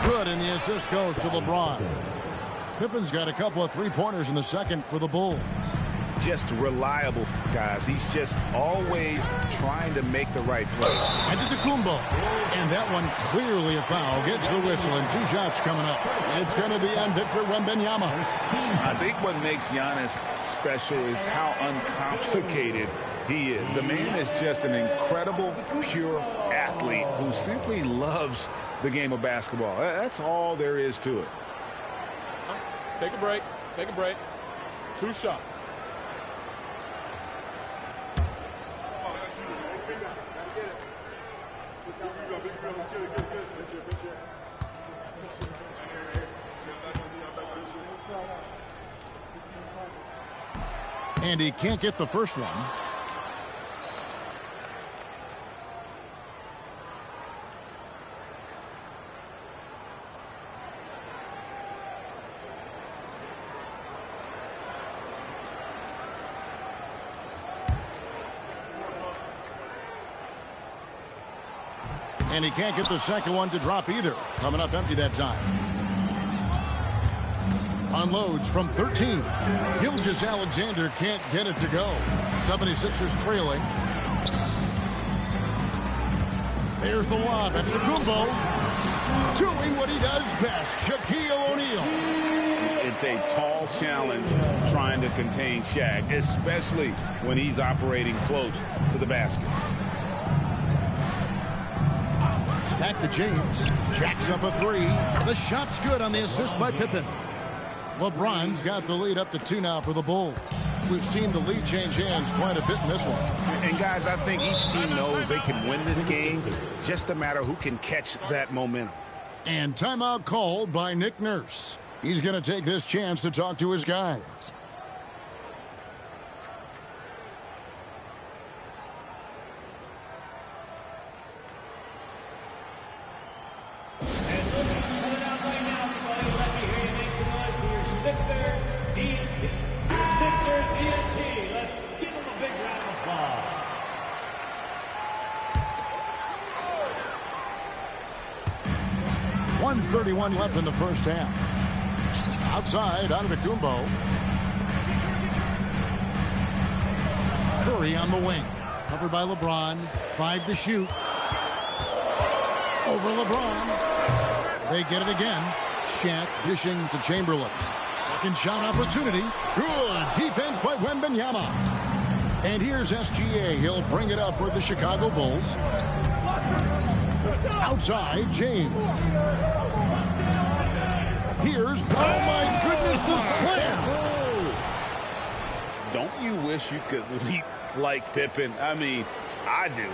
Good, and the assist goes to LeBron. Pippen's got a couple of three-pointers in the second for the Bulls. Just reliable, guys. He's just always trying to make the right play. Antetokounmpo. And that one clearly a foul. Gets the whistle, and 2 shots coming up. It's going to be on Victor Wembanyama. I think what makes Giannis special is how uncomplicated he is. The man is just an incredible, pure athlete who simply loves the game of basketball. That's all there is to it. Take a break. Take a break. 2 shots. And he can't get the first one. And he can't get the second one to drop either. Coming up empty that time. Unloads from 13. Gilgeous-Alexander can't get it to go. 76ers trailing. There's the lob. Antetokounmpo doing what he does best. Shaquille O'Neal. It's a tall challenge trying to contain Shaq, especially when he's operating close to the basket. Back to James. Jacks up a three. The shot's good on the assist by Pippen. LeBron's got the lead up to 2 now for the Bulls. We've seen the lead change hands quite a bit in this one. And guys, I think each team knows they can win this game. Just a matter who can catch that momentum. And timeout called by Nick Nurse. He's going to take this chance to talk to his guys. .31 left in the first half. Outside, Antetokounmpo. Curry on the wing. Covered by LeBron. 5 to shoot. Over LeBron. They get it again. Shaq dishing to Chamberlain. Second shot opportunity. Good defense by Wembanyama. And here's SGA. He'll bring it up for the Chicago Bulls. Outside, James. Here's, oh my goodness, the slam. Don't you wish you could leap like Pippen? I mean, I do.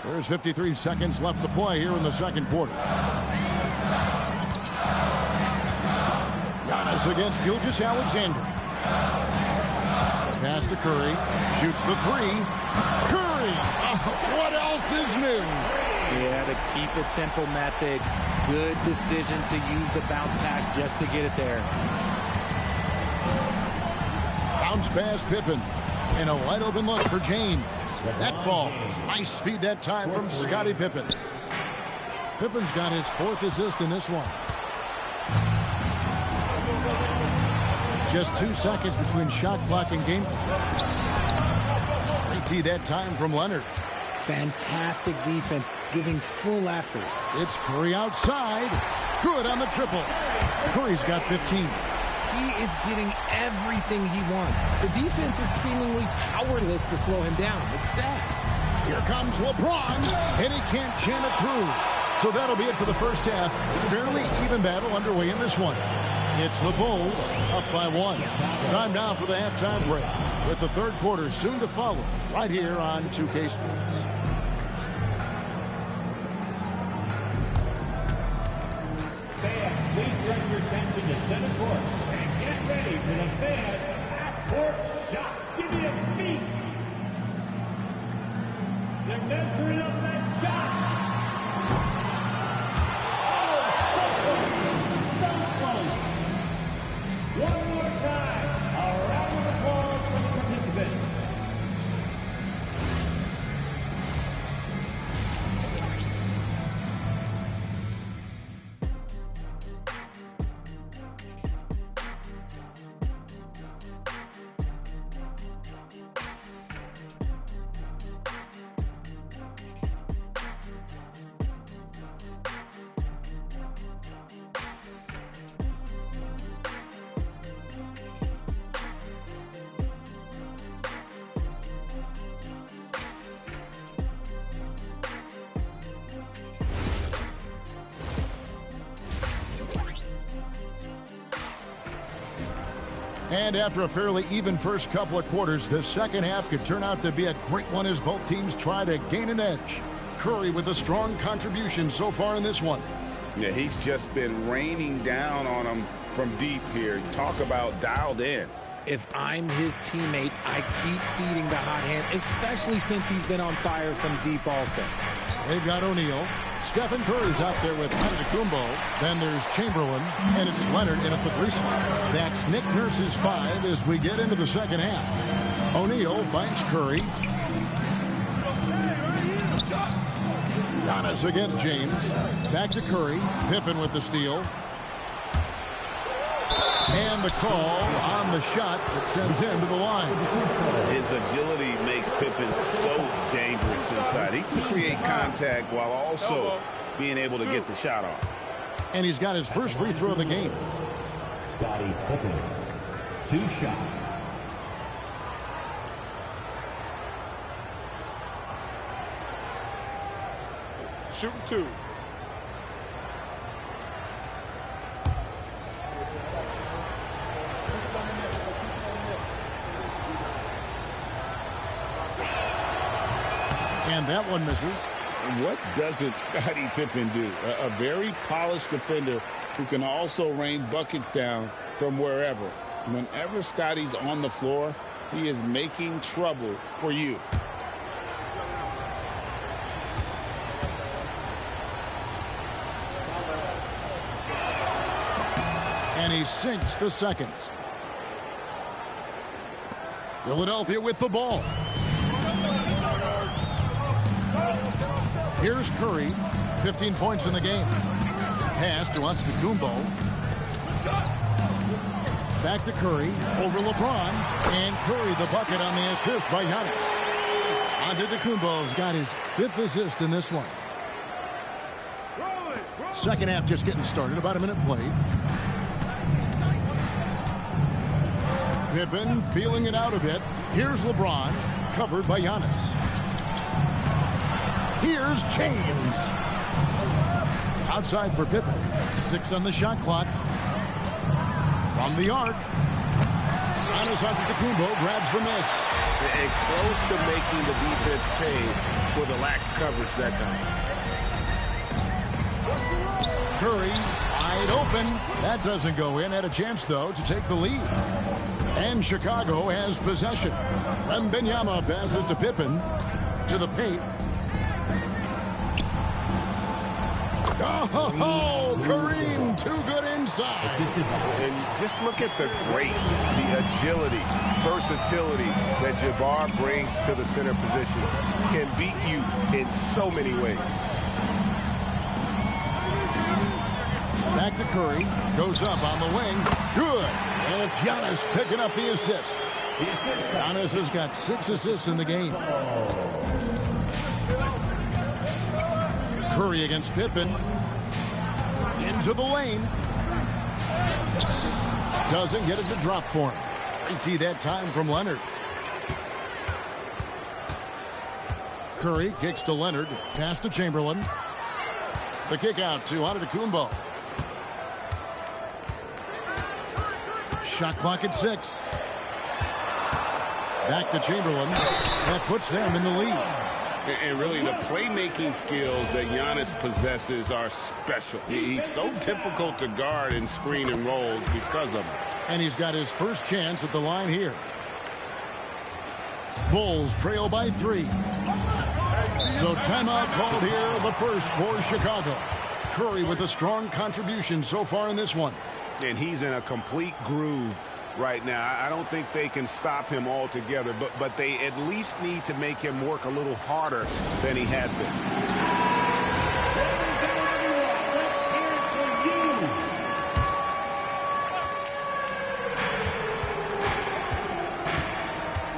There's 53 seconds left to play here in the second quarter. Giannis against Gilgeous-Alexander. Pass to Curry. Shoots the three. Curry! What else is new? Yeah, the keep it simple method. Good decision to use the bounce pass just to get it there. Bounce pass Pippen. And a wide open look for James. That falls. Nice feed that time from Scottie Pippen. Pippen's got his 4th assist in this one. Just 2 seconds between shot clock and game clock. Tee that time from Leonard. Fantastic defense, giving full effort. It's Curry outside. Good on the triple. Curry's got 15. He is getting everything he wants. The defense is seemingly powerless to slow him down. It's sad. Here comes LeBron, and he can't jam it through. So that'll be it for the first half. Fairly even battle underway in this one. It's the Bulls up by 1. Time now for the halftime break, with the third quarter soon to follow right here on 2K Sports. Fans, please turn your attention to center court and get ready for the fans half-court shot. Give me a beat. They're measuring up that shot. One more time, a round of applause for the participants. And after a fairly even first couple of quarters, the second half could turn out to be a great one as both teams try to gain an edge. Curry with a strong contribution so far in this one. Yeah, he's just been raining down on him from deep here. Talk about dialed in. If I'm his teammate, I keep feeding the hot hand, especially since he's been on fire from deep also. They've got O'Neal. Stephen Curry's out there with Antetokounmpo. Then there's Chamberlain, and it's Leonard in at the 3 spot. That's Nick Nurse's 5 as we get into the second half. O'Neal finds Curry. Giannis against James. Back to Curry. Pippen with the steal. And the call on the shot that sends him to the line. His agility makes Pippen so dangerous inside. He can create contact while also being able to get the shot off. And he's got his first free throw of the game. Scottie Pippen, 2 shots. Shooting 2. And that one misses. What doesn't Scottie Pippen do? A very polished defender who can also rain buckets down from wherever. Whenever Scottie's on the floor, he is making trouble for you. And he sinks the second. Philadelphia with the ball. Here's Curry, 15 points in the game. Pass to Antetokounmpo. Back to Curry, over LeBron, and Curry the bucket on the assist by Giannis. Antetokounmpo's got his 5th assist in this one. Second half just getting started, about a minute played. Pippen feeling it out a bit. Here's LeBron, covered by Giannis. Here's James. Outside for Pippen. 6 on the shot clock. From the arc. Giannis Antetokounmpo grabs the miss. And close to making the defense pay for the lax coverage that time. Curry wide open. That doesn't go in. Had a chance, though, to take the lead. And Chicago has possession. Wembanyama passes to Pippen. To the paint. Oh, Kareem, too good inside. And just look at the grace, the agility, versatility that Jabbar brings to the center position. Can beat you in so many ways. Back to Curry. Goes up on the wing. Good. And it's Giannis picking up the assist. Giannis has got 6 assists in the game. Curry against Pippen. Into the lane. Doesn't get it to drop for him. Great that time from Leonard. Curry kicks to Leonard. Pass to Chamberlain. The kick out to Antetokounmpo. Shot clock at 6. Back to Chamberlain. That puts them in the lead. And really, the playmaking skills that Giannis possesses are special. He's so difficult to guard in screen and rolls because of it. And he's got his first chance at the line here. Bulls trail by 3. So timeout called here, the first for Chicago. Curry with a strong contribution so far in this one. And he's in a complete groove right now. I don't think they can stop him altogether, but they at least need to make him work a little harder than he has been.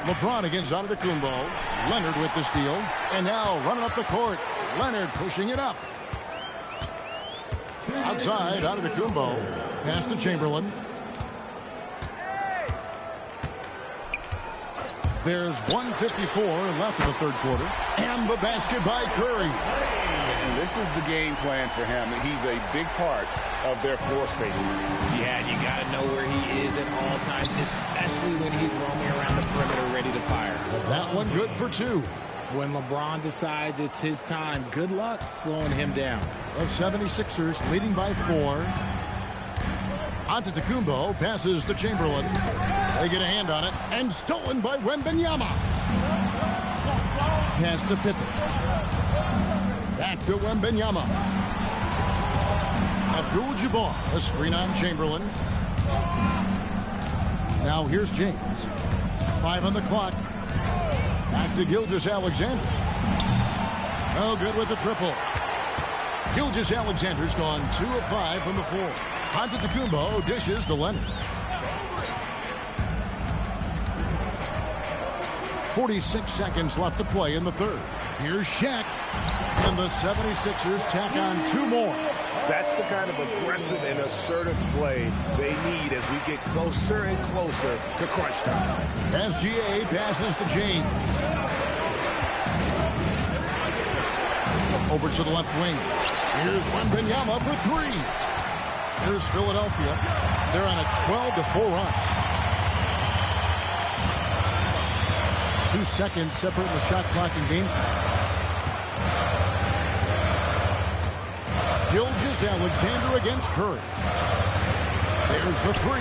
LeBron against Antetokounmpo. Leonard with the steal. And now running up the court. Leonard pushing it up. Outside, Antetokounmpo. Pass to Chamberlain. There's 1:54 left in the third quarter. And the basket by Curry. And this is the game plan for him. He's a big part of their floor spacing. Yeah, and you got to know where he is at all times, especially when he's roaming around the perimeter ready to fire. That one good for 2. When LeBron decides it's his time, good luck slowing him down. The 76ers leading by 4. Antetokounmpo passes to Chamberlain. They get a hand on it, and stolen by Wembanyama. Pass to Pippen. Back to Wembanyama. Abdul-Jabbar, a screen on Chamberlain. Now here's James. 5 on the clock. Back to Gilgeous-Alexander. No good with the triple. Gilgeous-Alexander's gone 2 of 5 from the floor. Antetokounmpo dishes to Leonard. 46 seconds left to play in the third. Here's Shaq. And the 76ers tack on 2 more. That's the kind of aggressive and assertive play they need as we get closer and closer to crunch time. SGA passes to James. Over to the left wing. Here's Wembanyama for 3. Here's Philadelphia. They're on a 12-4 run. 2 seconds separating the shot clock and game time. Gilgeous-Alexander against Curry. There's the 3.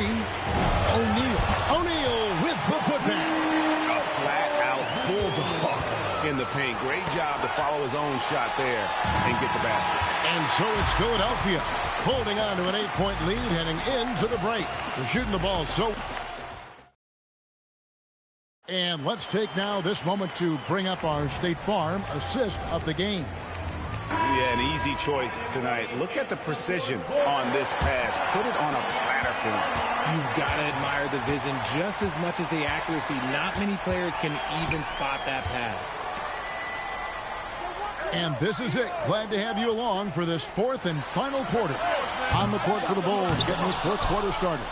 O'Neal with the putback. A flat-out bulldog in the paint. Great job to follow his own shot there and get the basket. And so it's Philadelphia holding on to an 8-point lead heading into the break. They're shooting the ball so... And let's take now this moment to bring up our State Farm assist of the game. Yeah, an easy choice tonight. Look at the precision on this pass. Put it on a platter for him. You've got to admire the vision just as much as the accuracy. Not many players can even spot that pass. And this is it. Glad to have you along for this 4th and final quarter. On the court for the Bulls, getting this 4th quarter started.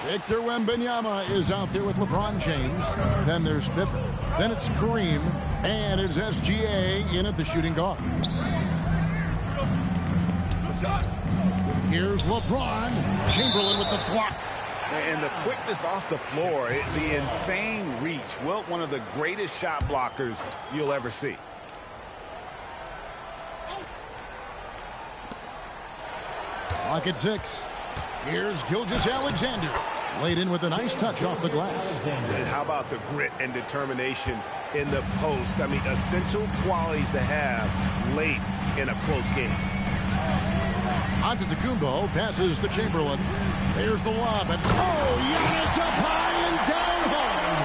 Victor Wembanyama is out there with LeBron James. Then there's Pippen. Then it's Kareem. And it's SGA in at the shooting guard. Here's LeBron. Chamberlain with the block. And the quickness off the floor, the insane reach. Wilt, one of the greatest shot blockers you'll ever see. Clock at 6. Here's Gilgeous-Alexander. Laid in with a nice touch off the glass. And how about the grit and determination in the post? I mean, essential qualities to have late in a close game. Antetokounmpo passes to Chamberlain. There's the lob. And Giannis up high and down hard.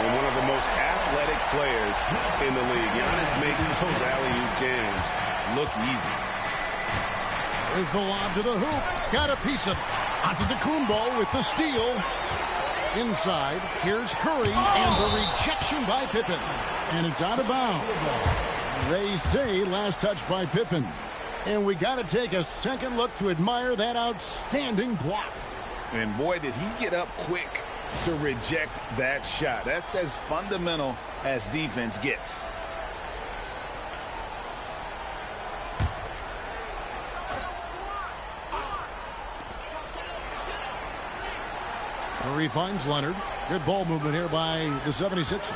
And one of the most athletic players in the league. Giannis makes those alley-oop jams look easy. There's the lob to the hoop. Got a piece of Antetokounmpo with the steal. Inside, here's Curry, and the rejection by Pippen. And it's out of bounds. They say last touch by Pippen. And we got to take a second look to admire that outstanding block. And boy, did he get up quick to reject that shot. That's as fundamental as defense gets. Curry finds Leonard. Good ball movement here by the 76ers.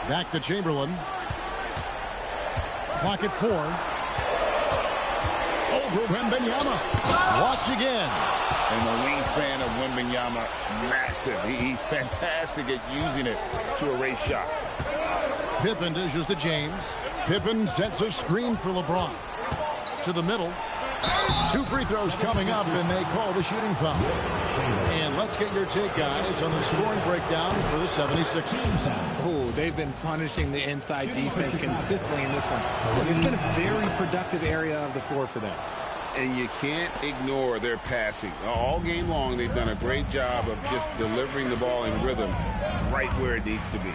Back to Chamberlain. Clock at 4. Over Wembanyama. Blocked again. And the wingspan of Wembanyama, massive. He's fantastic at using it to erase shots. Pippen dishes to James. Pippen sets a screen for LeBron. To the middle. 2 free throws coming up, and they call the shooting foul. And let's get your take, guys, on the scoring breakdown for the 76ers. Oh, they've been punishing the inside defense consistently in this one. Look, it's been a very productive area of the floor for them. And you can't ignore their passing. All game long, they've done a great job of just delivering the ball in rhythm right where it needs to be.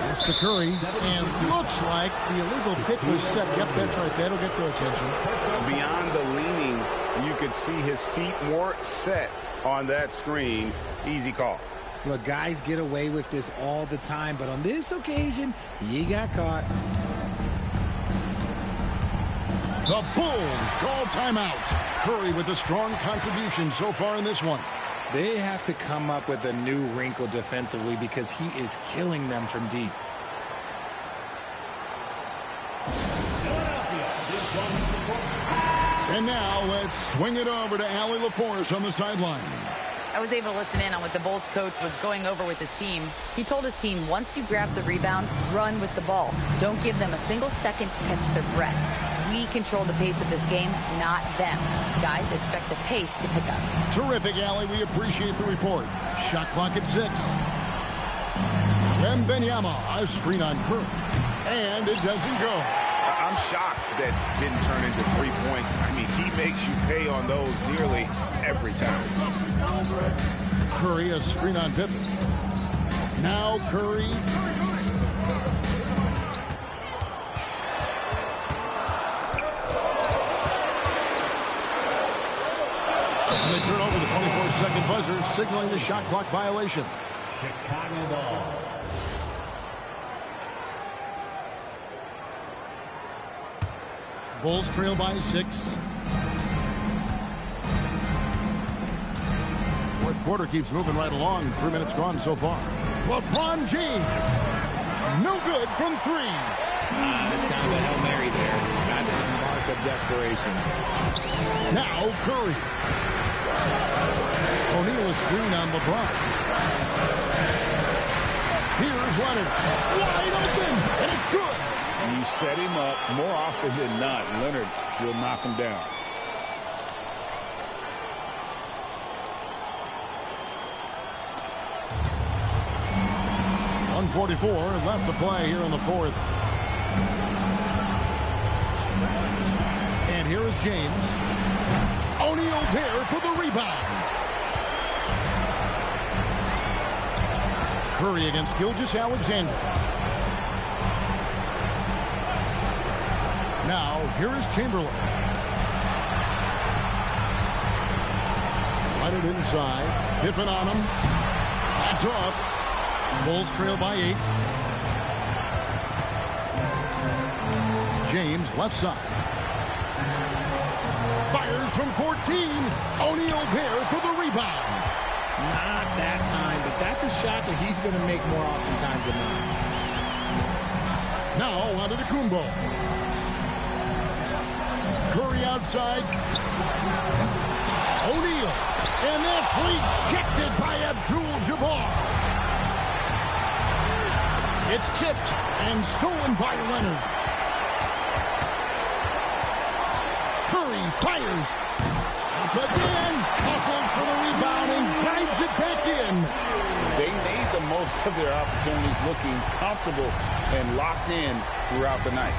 It's to Curry, and looks like the illegal pick was set. Yep, that's right. That'll get their attention. Beyond the leaning, you could see his feet more set on that screen. Easy call. Look, guys get away with this all the time, but on this occasion, he got caught. The Bulls call timeout. Curry with a strong contribution so far in this one. They have to come up with a new wrinkle defensively because he is killing them from deep. And now let's swing it over to Allie LaForce on the sideline. I was able to listen in on what the Bulls coach was going over with his team. He told his team, once you grab the rebound, run with the ball. Don't give them a single second to catch their breath. We control the pace of this game, not them. Guys, expect the pace to pick up. Terrific, Allie. We appreciate the report. Shot clock at 6. Wembanyama, a screen on Curry. And it doesn't go. I'm shocked that didn't turn into 3 points. I mean, he makes you pay on those nearly every time. Curry, a screen on Pippen. Now Curry. And they turn over the 24-second buzzer, signaling the shot clock violation. Chicago ball. Bulls trail by 6. Fourth quarter keeps moving right along. 3 minutes gone so far. LeBron James. No good from 3. That's kind of a Hail Mary there. That's the mark of desperation. Now Curry. O'Neal is screen on LeBron. Here's Leonard. Wide open, and it's good. You set him up more often than not. Leonard will knock him down. .144 left to play here in the fourth. And here is James. O'Neal there for the rebound. Curry against Gilgeous-Alexander. Now, here is Chamberlain. Leonard inside. Pippen on him. That's off. Bulls trail by 8. James left side. Fires from 14. O'Neal there for the rebound. Not that time, but that's a shot that he's going to make more oftentimes than not. Now onto the Kumbo. Curry outside. O'Neal. And that's rejected by Abdul-Jabbar. It's tipped and stolen by Leonard. Curry fires. But then hustles for the rebound and guides it back in. They made the most of their opportunities, looking comfortable and locked in throughout the night.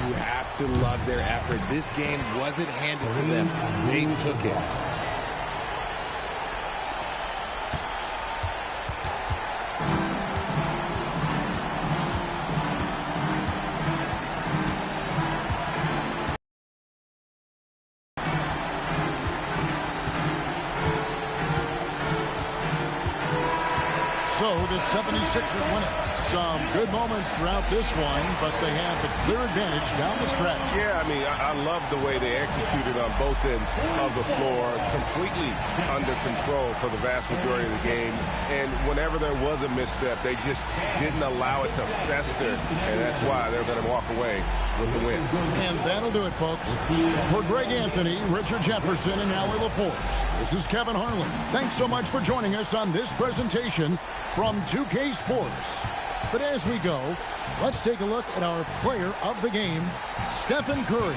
You have to love their effort. This game wasn't handed to them. They took it. So the 76ers win it. Some good moments throughout this one, but they had the clear advantage down the stretch. Yeah, I mean, I love the way they executed on both ends of the floor, completely under control for the vast majority of the game. And whenever there was a misstep, they just didn't allow it to fester, and that's why they're going to walk away with the win. And that'll do it, folks. For Greg Anthony, Richard Jefferson, and Allie LaForce, this is Kevin Harlan. Thanks so much for joining us on this presentation from 2K Sports. But as we go, let's take a look at our player of the game, Stephen Curry.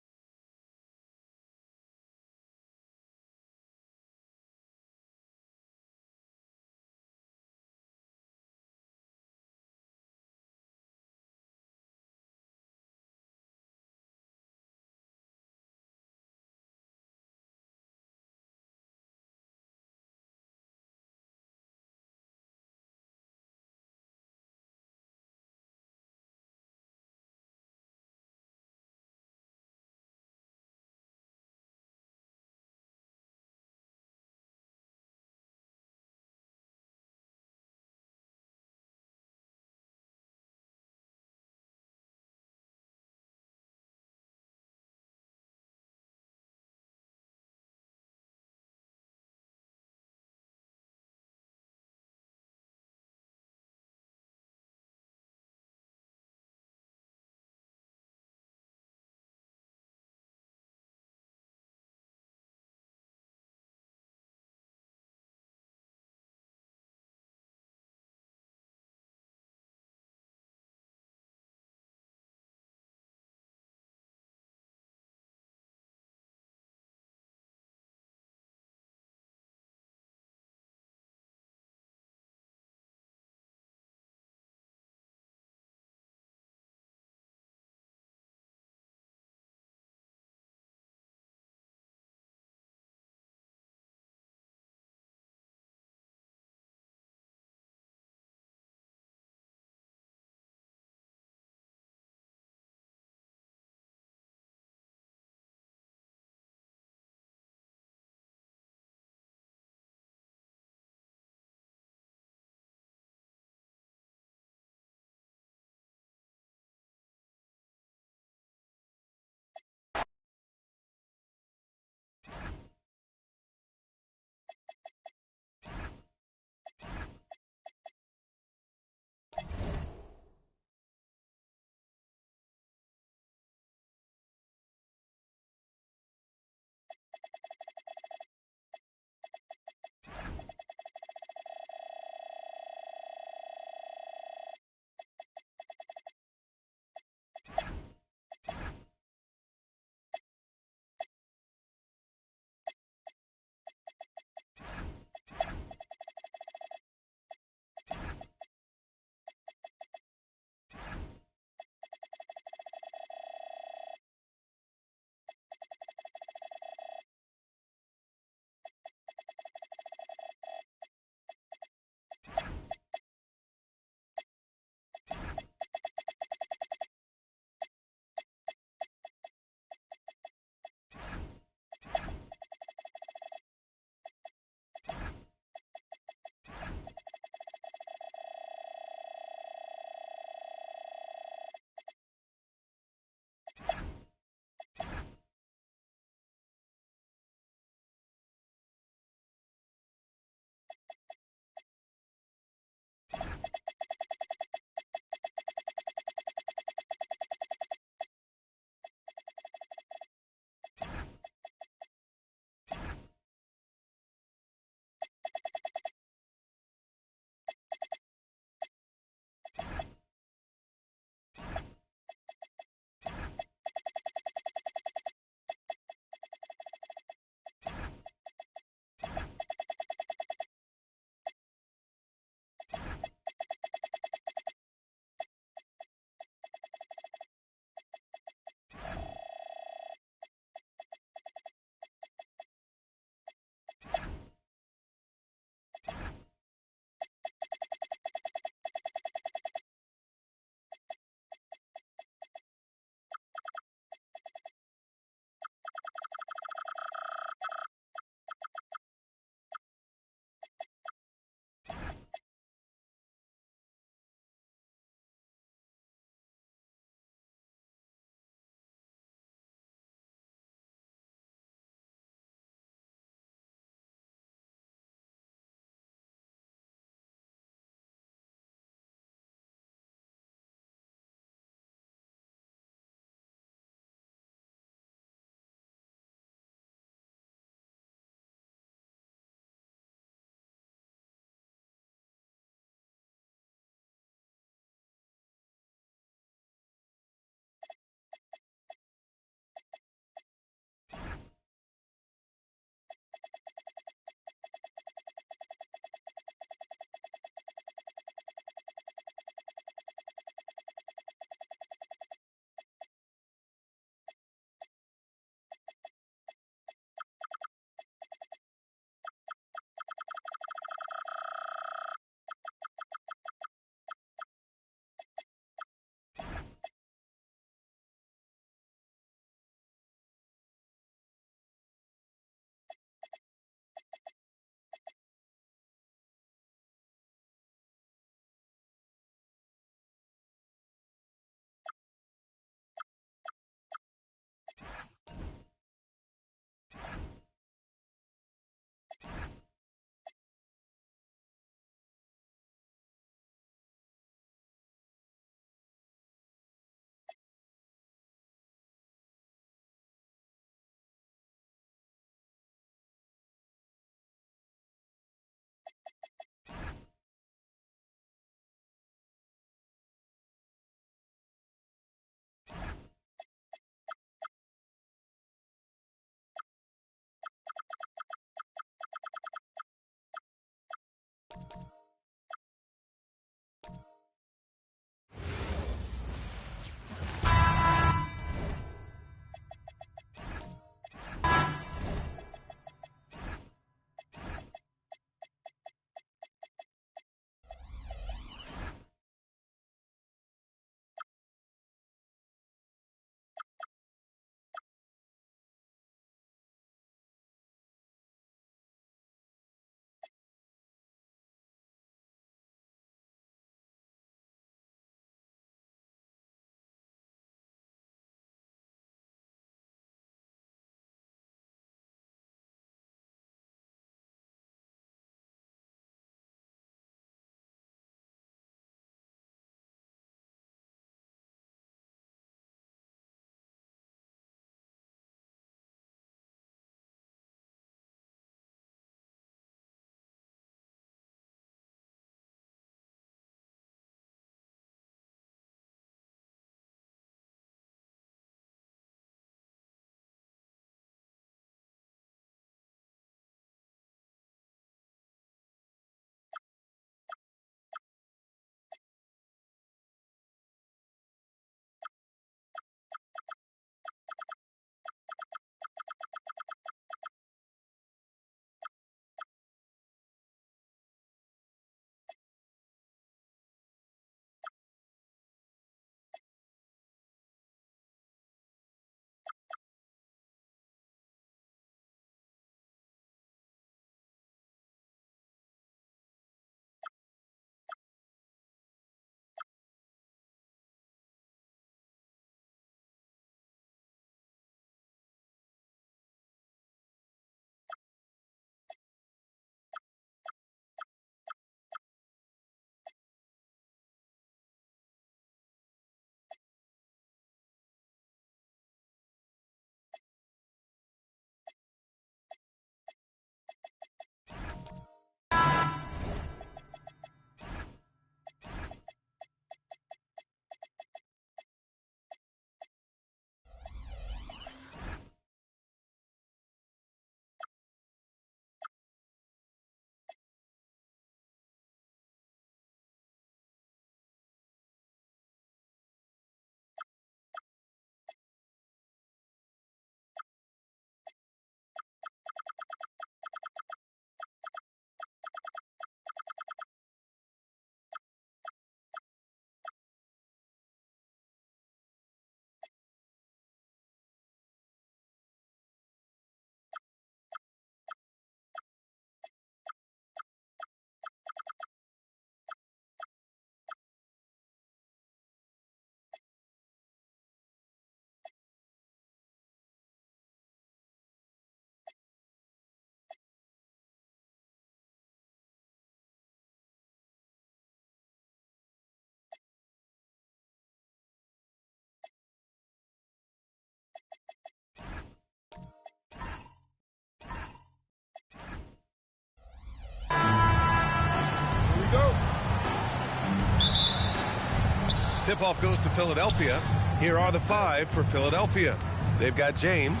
Tip-off goes to Philadelphia. Here are the 5 for Philadelphia. They've got James,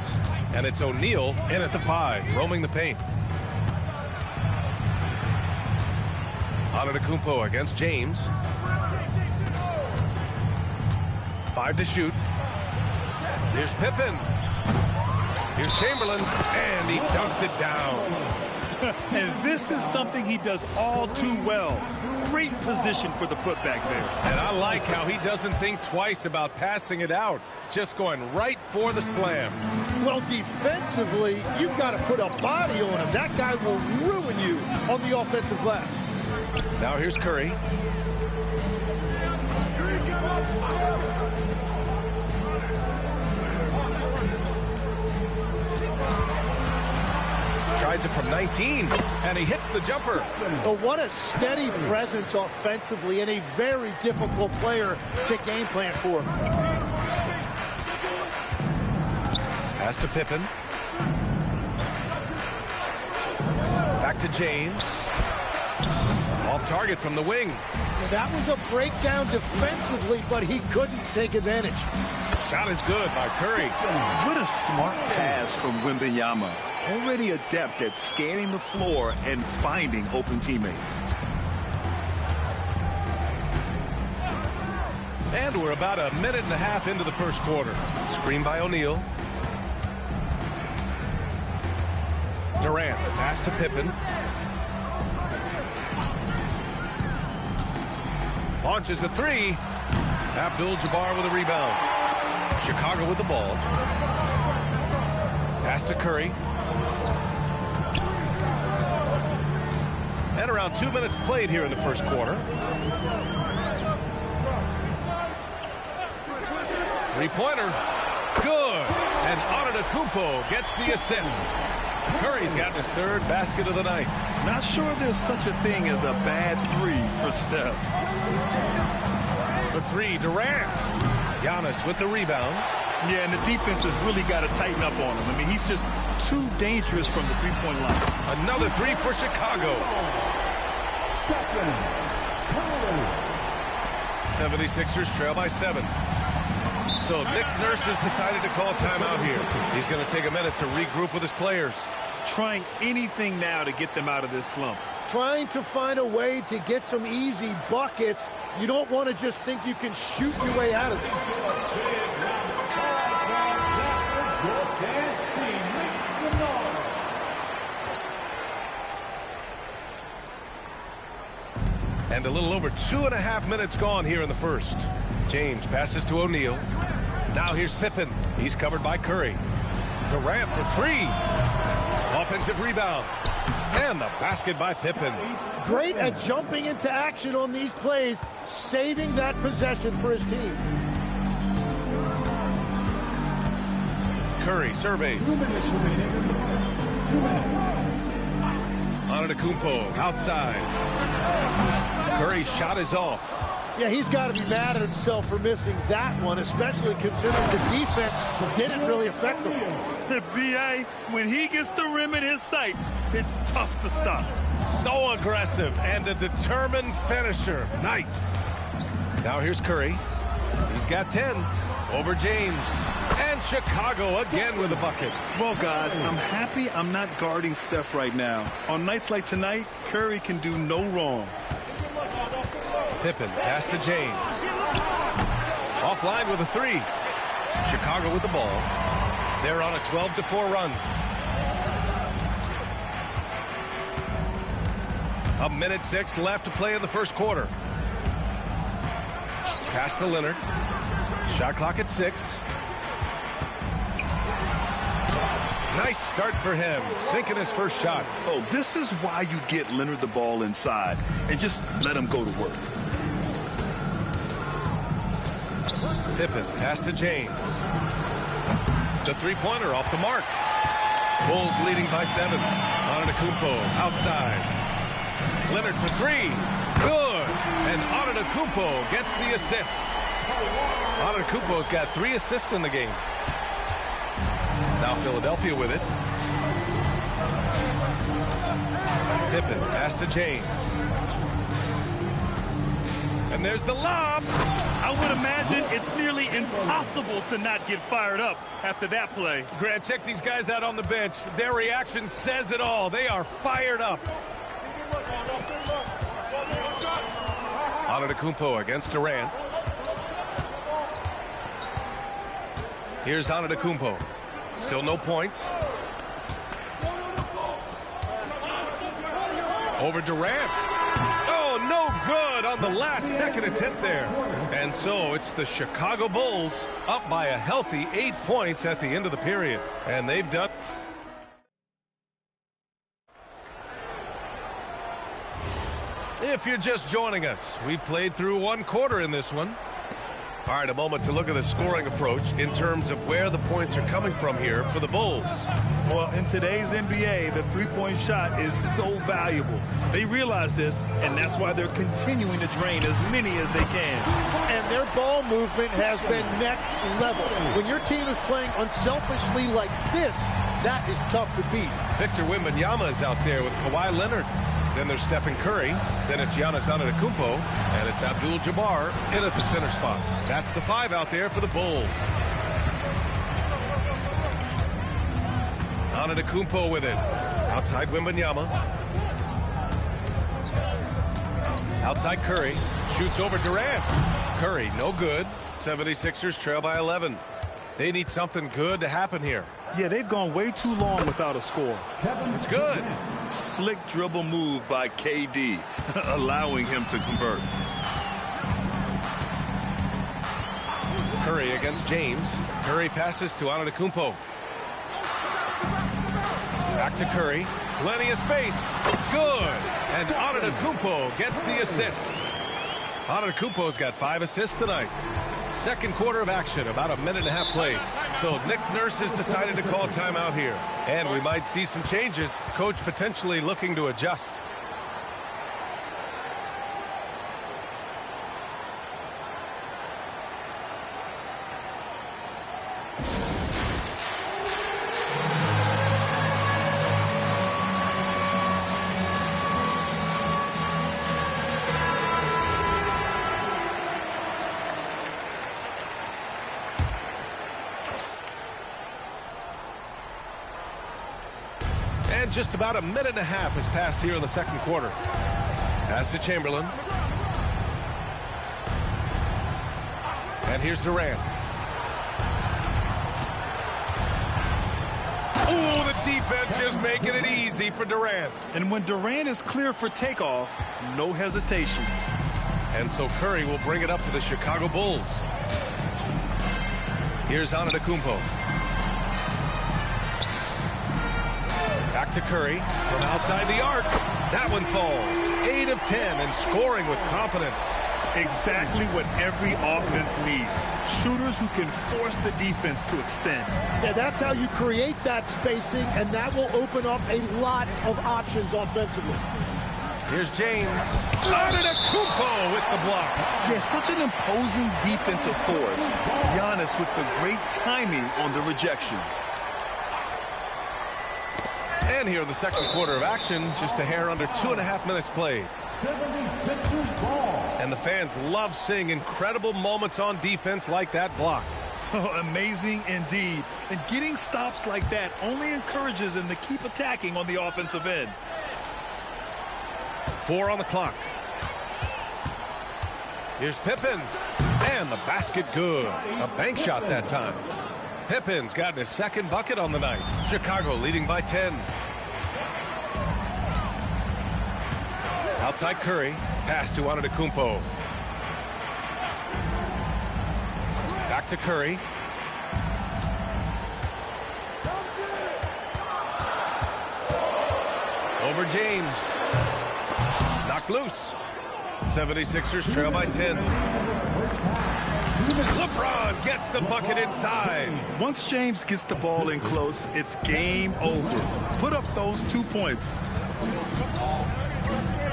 and it's O'Neal in at the 5, roaming the paint. Antetokounmpo against James. 5 to shoot. Here's Pippen. Here's Chamberlain, and he dunks it down. And this is something he does all too well. Great position for the putback there. And I like how he doesn't think twice about passing it out, just going right for the slam. Well, defensively, you've got to put a body on him. That guy will ruin you on the offensive glass. Now here's Curry. Tries it from 19, and he hits the jumper. But what a steady presence offensively and a very difficult player to game plan for. Pass to Pippen. Back to James. Off target from the wing. That was a breakdown defensively, but he couldn't take advantage. Shot is good by Curry. What a smart pass from Wembanyama. Already adept at scanning the floor and finding open teammates. And we're about a minute and a half into the first quarter. Screen by O'Neal. Durant, pass to Pippen. Launches a 3. Abdul-Jabbar with a rebound. Chicago with the ball. Pass to Curry. And around 2 minutes played here in the first quarter. 3-pointer. Good. And Antetokounmpo gets the assist. Curry's gotten his 3rd basket of the night. Not sure there's such a thing as a bad 3 for Steph. For 3, Durant. Giannis with the rebound. Yeah, and the defense has really got to tighten up on him. I mean, he's just too dangerous from the three-point line. Another 3 for Chicago. 76ers trail by 7. So Nick Nurse has decided to call timeout here. He's going to take a minute to regroup with his players. Trying anything now to get them out of this slump. Trying to find a way to get some easy buckets. You don't want to just think you can shoot your way out of this. And a little over 2.5 minutes gone here in the first. James passes to O'Neal. Now here's Pippen. He's covered by Curry. Durant for 3. Offensive rebound. And the basket by Pippen. Great at jumping into action on these plays, saving that possession for his team. Curry surveys. Antetokounmpo outside. Curry's shot is off. Yeah, he's got to be mad at himself for missing that one, especially considering the defense didn't really affect him. B.A., when he gets the rim in his sights, it's tough to stop. So aggressive and a determined finisher. Nice. Now here's Curry. He's got 10 over James. And Chicago again with a bucket. Well, guys, I'm happy I'm not guarding Steph right now. On nights like tonight, Curry can do no wrong. Pippen, pass to James. Offline with a 3. Chicago with the ball. They're on a 12-4 run. A minute 6 left to play in the first quarter. Pass to Leonard. Shot clock at 6. Nice start for him, sinking his first shot. Oh, this is why you get Leonard the ball inside and just let him go to work. Pippen, pass to James. The 3-pointer off the mark. Bulls leading by 7. Antetokounmpo outside. Leonard for 3. Good. And Antetokounmpo gets the assist. Antetokounmpo's got 3 assists in the game. Now Philadelphia with it. Pippen, pass to James. And there's the lob. I would imagine it's nearly impossible to not get fired up after that play. Grant, check these guys out on the bench. Their reaction says it all. They are fired up. Antetokounmpo against Durant. Here's Antetokounmpo. Still no points. Over Durant. Oh, no good on the last second attempt there. And so it's the Chicago Bulls up by a healthy 8 points at the end of the period. And they've done... If you're just joining us, we played through one quarter in this one. All right, a moment to look at the scoring approach in terms of where the points are coming from here for the Bulls. Well, in today's NBA, the three-point shot is so valuable. They realize this, and that's why they're continuing to drain as many as they can. And their ball movement has been next level. When your team is playing unselfishly like this, that is tough to beat. Victor Wembanyama is out there with Kawhi Leonard. Then there's Stephen Curry. Then it's Giannis Antetokounmpo. And it's Abdul-Jabbar in at the center spot. That's the 5 out there for the Bulls. Antetokounmpo with it. Outside Wembanyama. Outside Curry. Shoots over Durant. Curry, no good. 76ers trail by 11. They need something good to happen here. Yeah, they've gone way too long without a score. It's good. Slick dribble move by KD, allowing him to convert. Curry against James. Curry passes to Antetokounmpo. Back to Curry. Plenty of space. Good. And Antetokounmpo gets the assist. Antetokounmpo's got 5 assists tonight. Second quarter of action, about a minute and a half played. So Nick Nurse has decided to call timeout here. And we might see some changes. Coach potentially looking to adjust. And just about a minute and a half has passed here in the second quarter. Pass to Chamberlain. And here's Durant. Oh, the defense just making it easy for Durant. And when Durant is clear for takeoff, no hesitation. And so Curry will bring it up to the Chicago Bulls. Here's Antetokounmpo. Back to Curry from outside the arc. That one falls. 8 of 10 and scoring with confidence. Exactly what every offense needs. Shooters who can force the defense to extend. Yeah, that's how you create that spacing, and that will open up a lot of options offensively. Here's James. Antetokounmpo with the block. Yeah, such an imposing defensive force. Giannis with the great timing on the rejection. And here in the second quarter of action, just a hair under 2.5 minutes played. And the fans love seeing incredible moments on defense like that block. Oh, amazing indeed. And getting stops like that only encourages them to keep attacking on the offensive end. 4 on the clock. Here's Pippen. And the basket good. A bank shot that time. Pippen's gotten his second bucket on the night. Chicago leading by 10. Outside Curry. Pass to Antetokounmpo. Back to Curry. Over James. Knocked loose. 76ers trail by 10. LeBron gets the bucket inside. Once James gets the ball in close, it's game over. Put up those 2 points.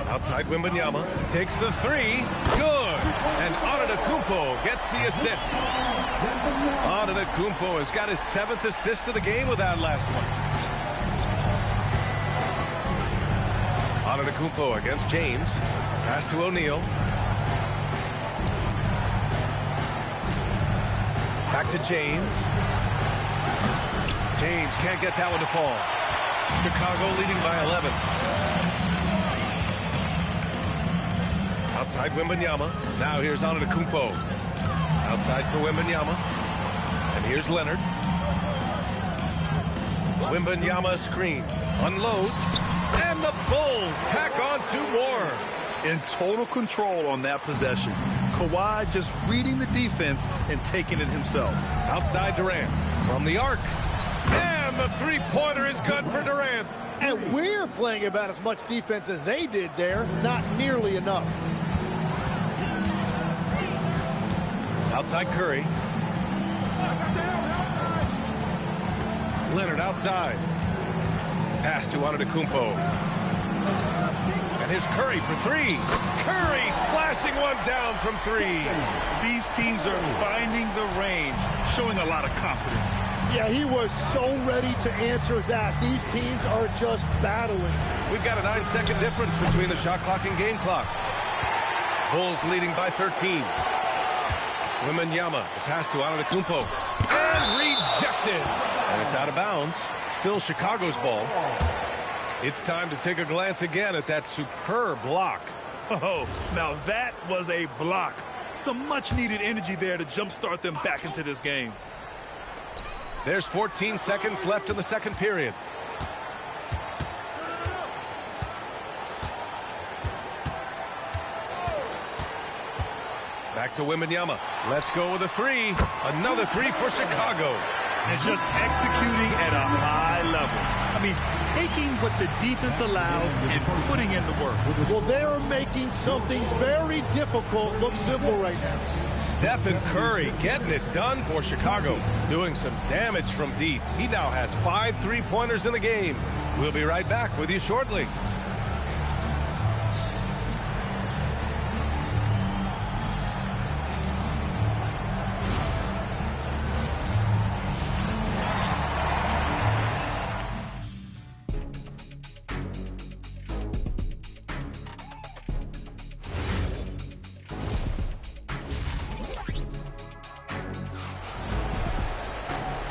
Outside Wembanyama takes the 3. Good. And Antetokounmpo gets the assist. Antetokounmpo has got his 7th assist of the game with that last one. Antetokounmpo against James. Pass to O'Neal. Back to James. James can't get that one to fall. Chicago leading by 11. Outside Wembanyama. Now here's Antetokounmpo. Outside for Wembanyama. And here's Leonard. Wembanyama screen. Unloads. And the Bulls tack on 2 more. In total control on that possession. Kawhi just reading the defense and taking it himself. Outside Durant. From the arc. And the three-pointer is good for Durant. And we're playing about as much defense as they did there. Not nearly enough. Outside Curry. Leonard outside. Pass to Antetokounmpo. And here's Curry for 3. Curry splashing one down from 3. These teams are finding the range, showing a lot of confidence. Yeah, he was so ready to answer that. These teams are just battling. We've got a 9-second difference between the shot clock and game clock. Bulls leading by 13. Wembanyama, the pass to Antetokounmpo. And rejected. And it's out of bounds. Still Chicago's ball. It's time to take a glance again at that superb block. Oh, now that was a block. Some much-needed energy there to jumpstart them back into this game. There's 14 seconds left in the second period. Back to Wembanyama. Let's go with a 3. Another 3 for Chicago. And just executing at a high level. I mean, taking what the defense allows and putting in the work. Well, they're making something very difficult look simple right now. Stephen Curry getting it done for Chicago. Doing some damage from deep. He now has 5 3-pointers in the game. We'll be right back with you shortly.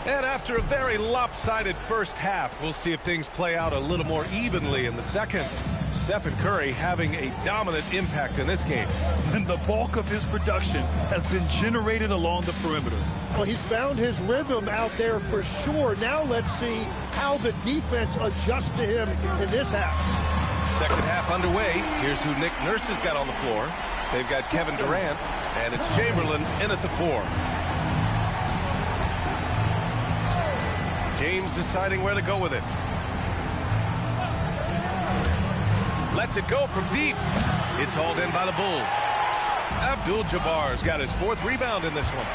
And after a very lopsided first half, we'll see if things play out a little more evenly in the second. Stephen Curry having a dominant impact in this game. And the bulk of his production has been generated along the perimeter. Well, he's found his rhythm out there for sure. Now let's see how the defense adjusts to him in this half. Second half underway. Here's who Nick Nurse has got on the floor. They've got Kevin Durant, and it's Chamberlain in at the 4. James deciding where to go with it. Lets it go from deep. It's hauled in by the Bulls. Abdul-Jabbar's got his 4th rebound in this one.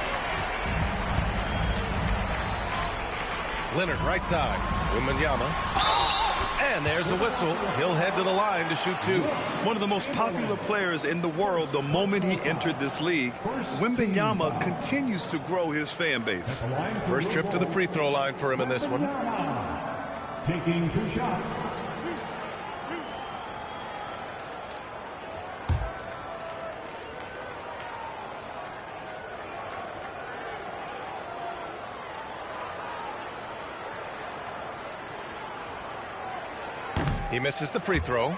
Leonard right side. Wembanyama. And there's a whistle. He'll head to the line to shoot 2. One of the most popular players in the world the moment he entered this league. Wembanyama continues to grow his fan base. First trip to the free throw line for him in this one. Taking 2 shots. He misses the free throw.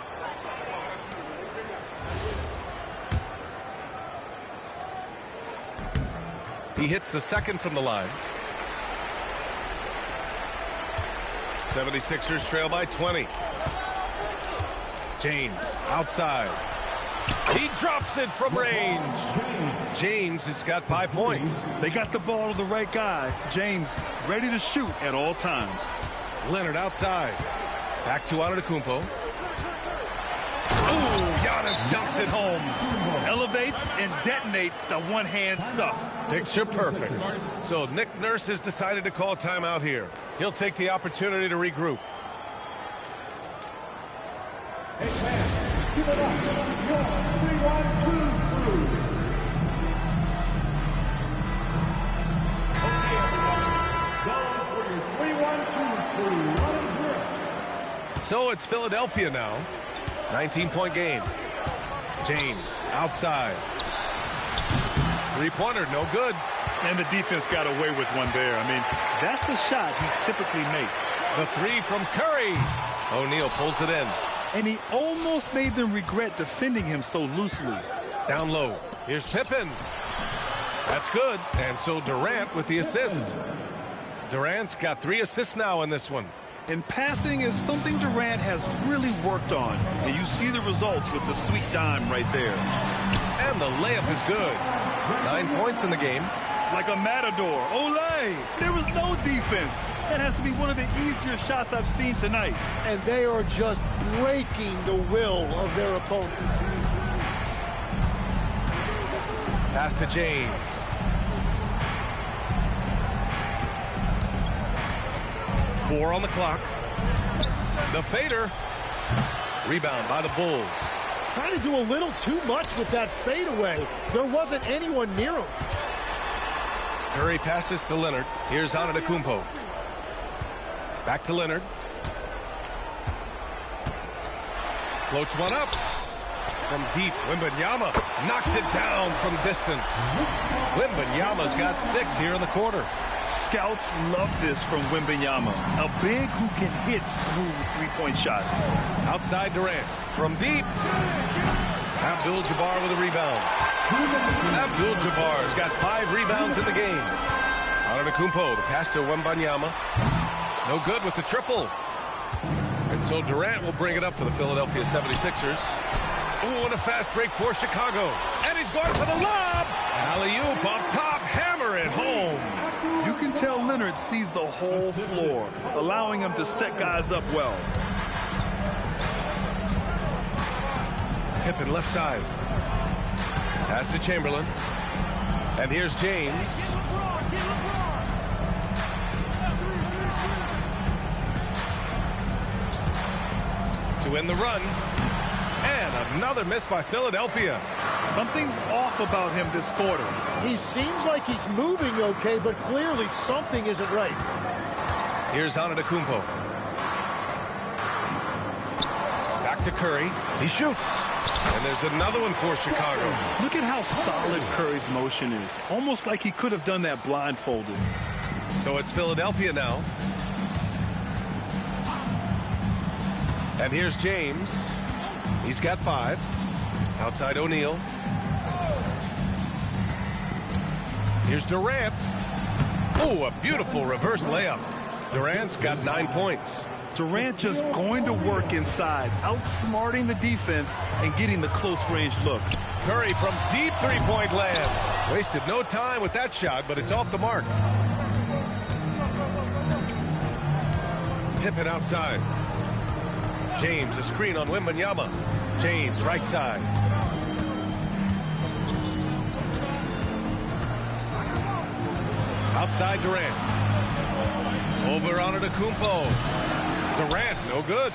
He hits the second from the line. 76ers trail by 20. James outside. He drops it from range. James has got 5 points. They got the ball to the right guy. James ready to shoot at all times. Leonard outside. Back to Antetokounmpo. Ooh, Giannis dunks it home. Elevates and detonates the one-hand stuff. Picture perfect. So Nick Nurse has decided to call timeout here. He'll take the opportunity to regroup. Hey, man, give it up. Your 3-1-2 crew. Okay, everyone. Those were your 3-1-2 crew. Running grip. So it's Philadelphia now. 19-point game. James outside. Three-pointer, no good. And the defense got away with one there. I mean, that's the shot he typically makes. The three from Curry. O'Neal pulls it in. And he almost made them regret defending him so loosely. Down low. Here's Pippen. That's good. And so Durant with the assist. Durant's got 3 assists now in this one. And passing is something Durant has really worked on. And you see the results with the sweet dime right there. And the layup is good. 9 points in the game. Like a matador. Olay! There was no defense. That has to be one of the easier shots I've seen tonight. And they are just breaking the will of their opponent. Pass to James. Four on the clock. The fader. Rebound by the Bulls. Trying to do a little too much with that fadeaway. There wasn't anyone near him. Curry passes to Leonard. Here's Antetokounmpo. Back to Leonard. Floats one up. From deep, Wembanyama knocks it down from distance. Wembanyama's got 6 here in the quarter. Scouts love this from Wembanyama. A big who can hit smooth three-point shots. Outside Durant. From deep. Abdul-Jabbar with a rebound. Abdul-Jabbar's got 5 rebounds in the game. Antetokounmpo, the pass to Wembanyama. No good with the triple. And so Durant will bring it up for the Philadelphia 76ers. Ooh, and a fast break for Chicago. And he's going for the lob. Alley-oop up top. Hammer it home. You can tell Leonard sees the whole floor, allowing him to set guys up well. Pippen left side. Pass to Chamberlain. And here's James. To win the run. And another miss by Philadelphia. Something's off about him this quarter. He seems like he's moving okay, but clearly something isn't right. Here's Antetokounmpo. Back to Curry. He shoots. And there's another one for Chicago. Look at how solid Curry's motion is. Almost like he could have done that blindfolded. So it's Philadelphia now. And here's James. He's got 5. Outside O'Neal. Here's Durant. Oh, a beautiful reverse layup. Durant's got 9 points. Durant just going to work inside, outsmarting the defense and getting the close-range look. Curry from deep three-point land. Wasted no time with that shot, but it's off the mark. Pippen outside. James, a screen on Wembanyama. James, right side. Outside Durant. Over Antetokounmpo. Durant, no good.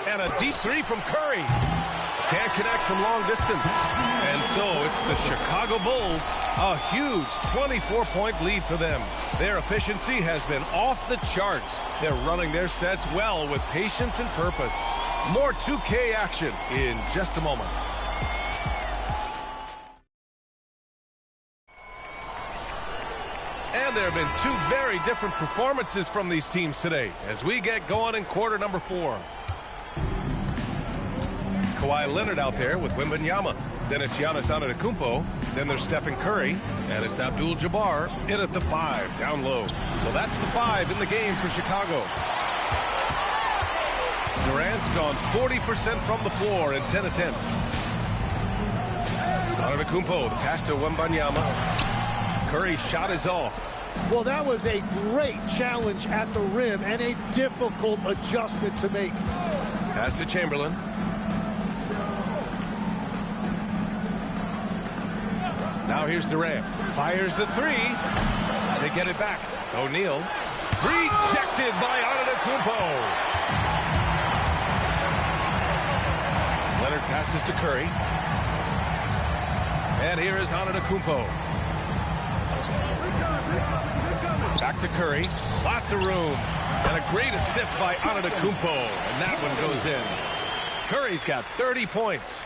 And a deep 3 from Curry. Can't connect from long distance. And so it's the Chicago Bulls. A huge 24-point lead for them. Their efficiency has been off the charts. They're running their sets well with patience and purpose. More 2K action in just a moment. And there have been 2 very different performances from these teams today as we get going in quarter number 4. Kawhi Leonard out there with Wembanyama. Then it's Giannis Antetokounmpo. Then there's Stephen Curry. And it's Abdul-Jabbar in at the 5, down low. So that's the 5 in the game for Chicago. Durant's gone 40% from the floor in 10 attempts. Antetokounmpo, the pass to Wembanyama. Curry's shot is off. Well, that was a great challenge at the rim and a difficult adjustment to make. Pass to Chamberlain. Now here's Durant. Fires the 3. They get it back. O'Neal. Rejected by Antetokounmpo. Leonard passes to Curry. And here is Antetokounmpo. Back to Curry. Lots of room. And a great assist by Antetokounmpo. And that one goes in. Curry's got 30 points.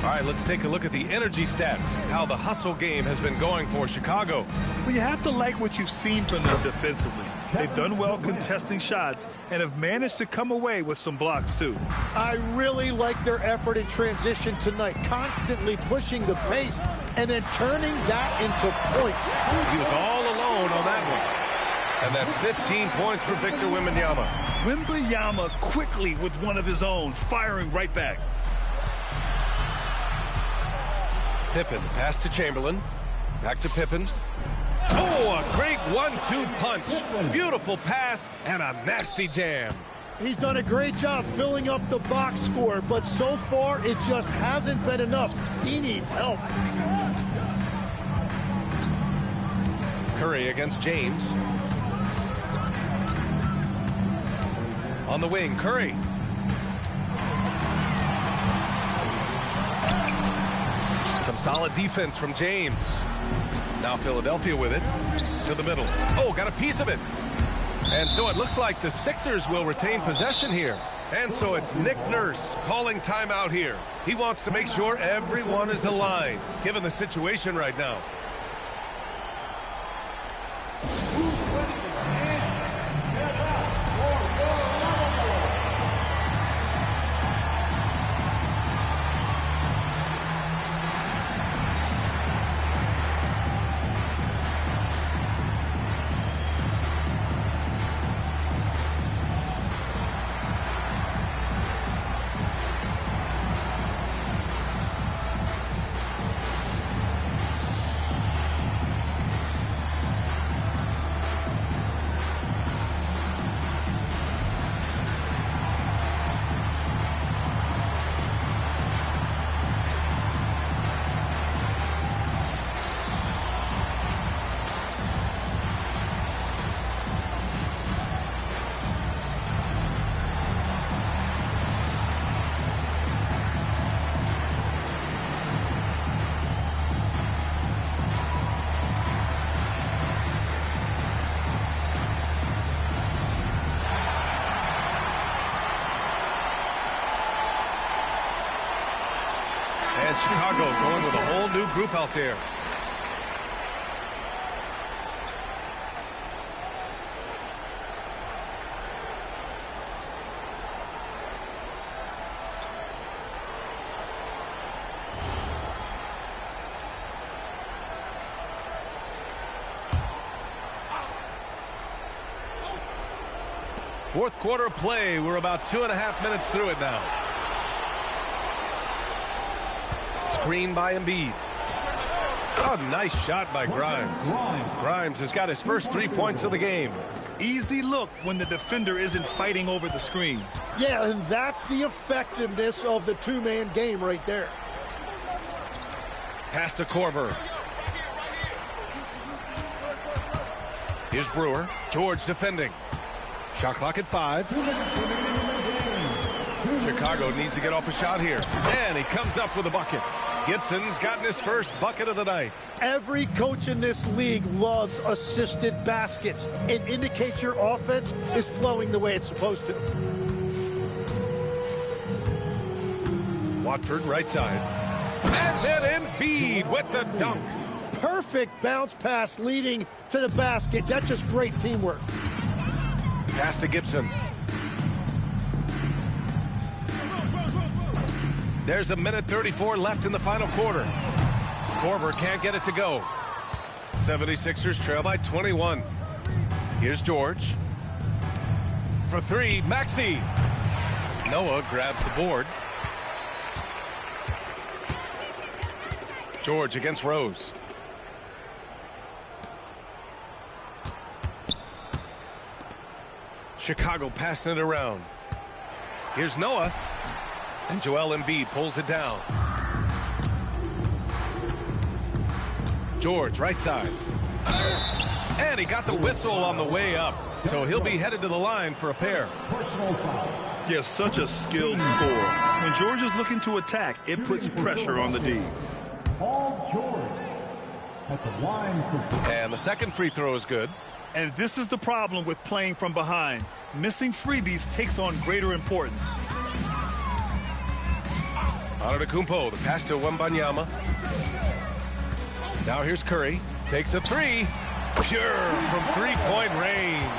All right, let's take a look at the energy stats, how the hustle game has been going for Chicago. Well, you have to like what you've seen from them defensively. They've done well contesting shots and have managed to come away with some blocks, too. I really like their effort in transition tonight, constantly pushing the pace and then turning that into points. He was all alone on that one. And that's 15 points for Victor Wembanyama. Wembanyama quickly with one of his own, firing right back. Pippen, pass to Chamberlain. Back to Pippen. Oh, a great 1-2 punch. Beautiful pass and a nasty jam. He's done a great job filling up the box score, but so far it just hasn't been enough. He needs help. Curry against James. On the wing, Curry. Some solid defense from James. Now Philadelphia with it to the middle. Oh, got a piece of it. And so it looks like the Sixers will retain possession here. And so it's Nick Nurse calling timeout here. He wants to make sure everyone is aligned, given the situation right now. And Chicago going with a whole new group out there. Fourth quarter of play. We're about 2.5 minutes through it now. Screen by Embiid. Oh, nice shot by Grimes. Grimes has got his first 3 points of the game. Easy look when the defender isn't fighting over the screen. Yeah, and that's the effectiveness of the two-man game right there. Pass to Korver. Here's Brewer. George defending. Shot clock at 5. Chicago needs to get off a shot here. And he comes up with a bucket. Gibson's gotten his first bucket of the night. Every coach in this league loves assisted baskets. It indicates your offense is flowing the way it's supposed to. Watford right side. And then Embiid with the dunk. Perfect bounce pass leading to the basket. That's just great teamwork. Pass to Gibson. There's 1:34 left in the final quarter. Korver can't get it to go. 76ers trail by 21. Here's George. For 3, Maxey. Noah grabs the board. George against Rose. Chicago passing it around. Here's Noah. And Joel Embiid pulls it down. George, right side. And he got the whistle on the way up. So he'll be headed to the line for a pair. Yeah, such a skilled scorer. When George is looking to attack, it puts pressure on the D. Paul George at the line for... And the second free throw is good. And this is the problem with playing from behind. Missing freebies takes on greater importance. Antetokounmpo, the pass to Wembanyama. Now here's Curry. Takes a three. Pure from three-point range.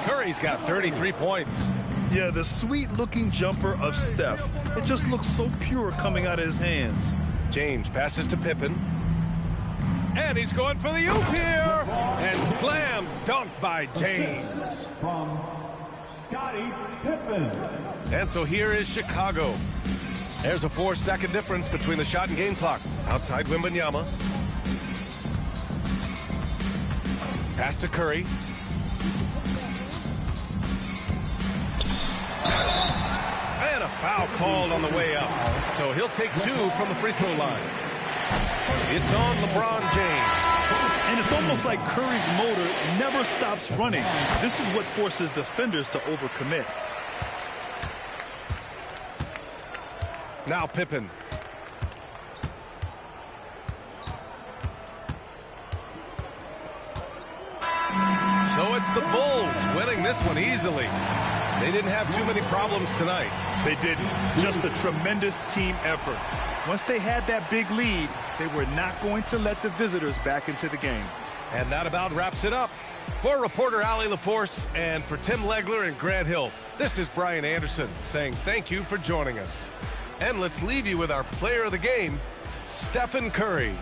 Curry's got 33 points. Yeah, the sweet-looking jumper of Steph. It just looks so pure coming out of his hands. James passes to Pippen. And he's going for the oop here. And slam dunk by James. From Scottie Pippen. And so here is Chicago. There's a 4-second difference between the shot and game clock. Outside Wembanyama. Pass to Curry. And a foul called on the way up. So he'll take 2 from the free throw line. It's on LeBron James. And it's almost like Curry's motor never stops running. This is what forces defenders to overcommit. Now Pippen. So it's the Bulls winning this one easily. They didn't have too many problems tonight. They didn't. Just a tremendous team effort. Once they had that big lead, they were not going to let the visitors back into the game. And that about wraps it up. For reporter Allie LaForce and for Tim Legler and Grant Hill, this is Brian Anderson saying thank you for joining us. And let's leave you with our player of the game, Stephen Curry.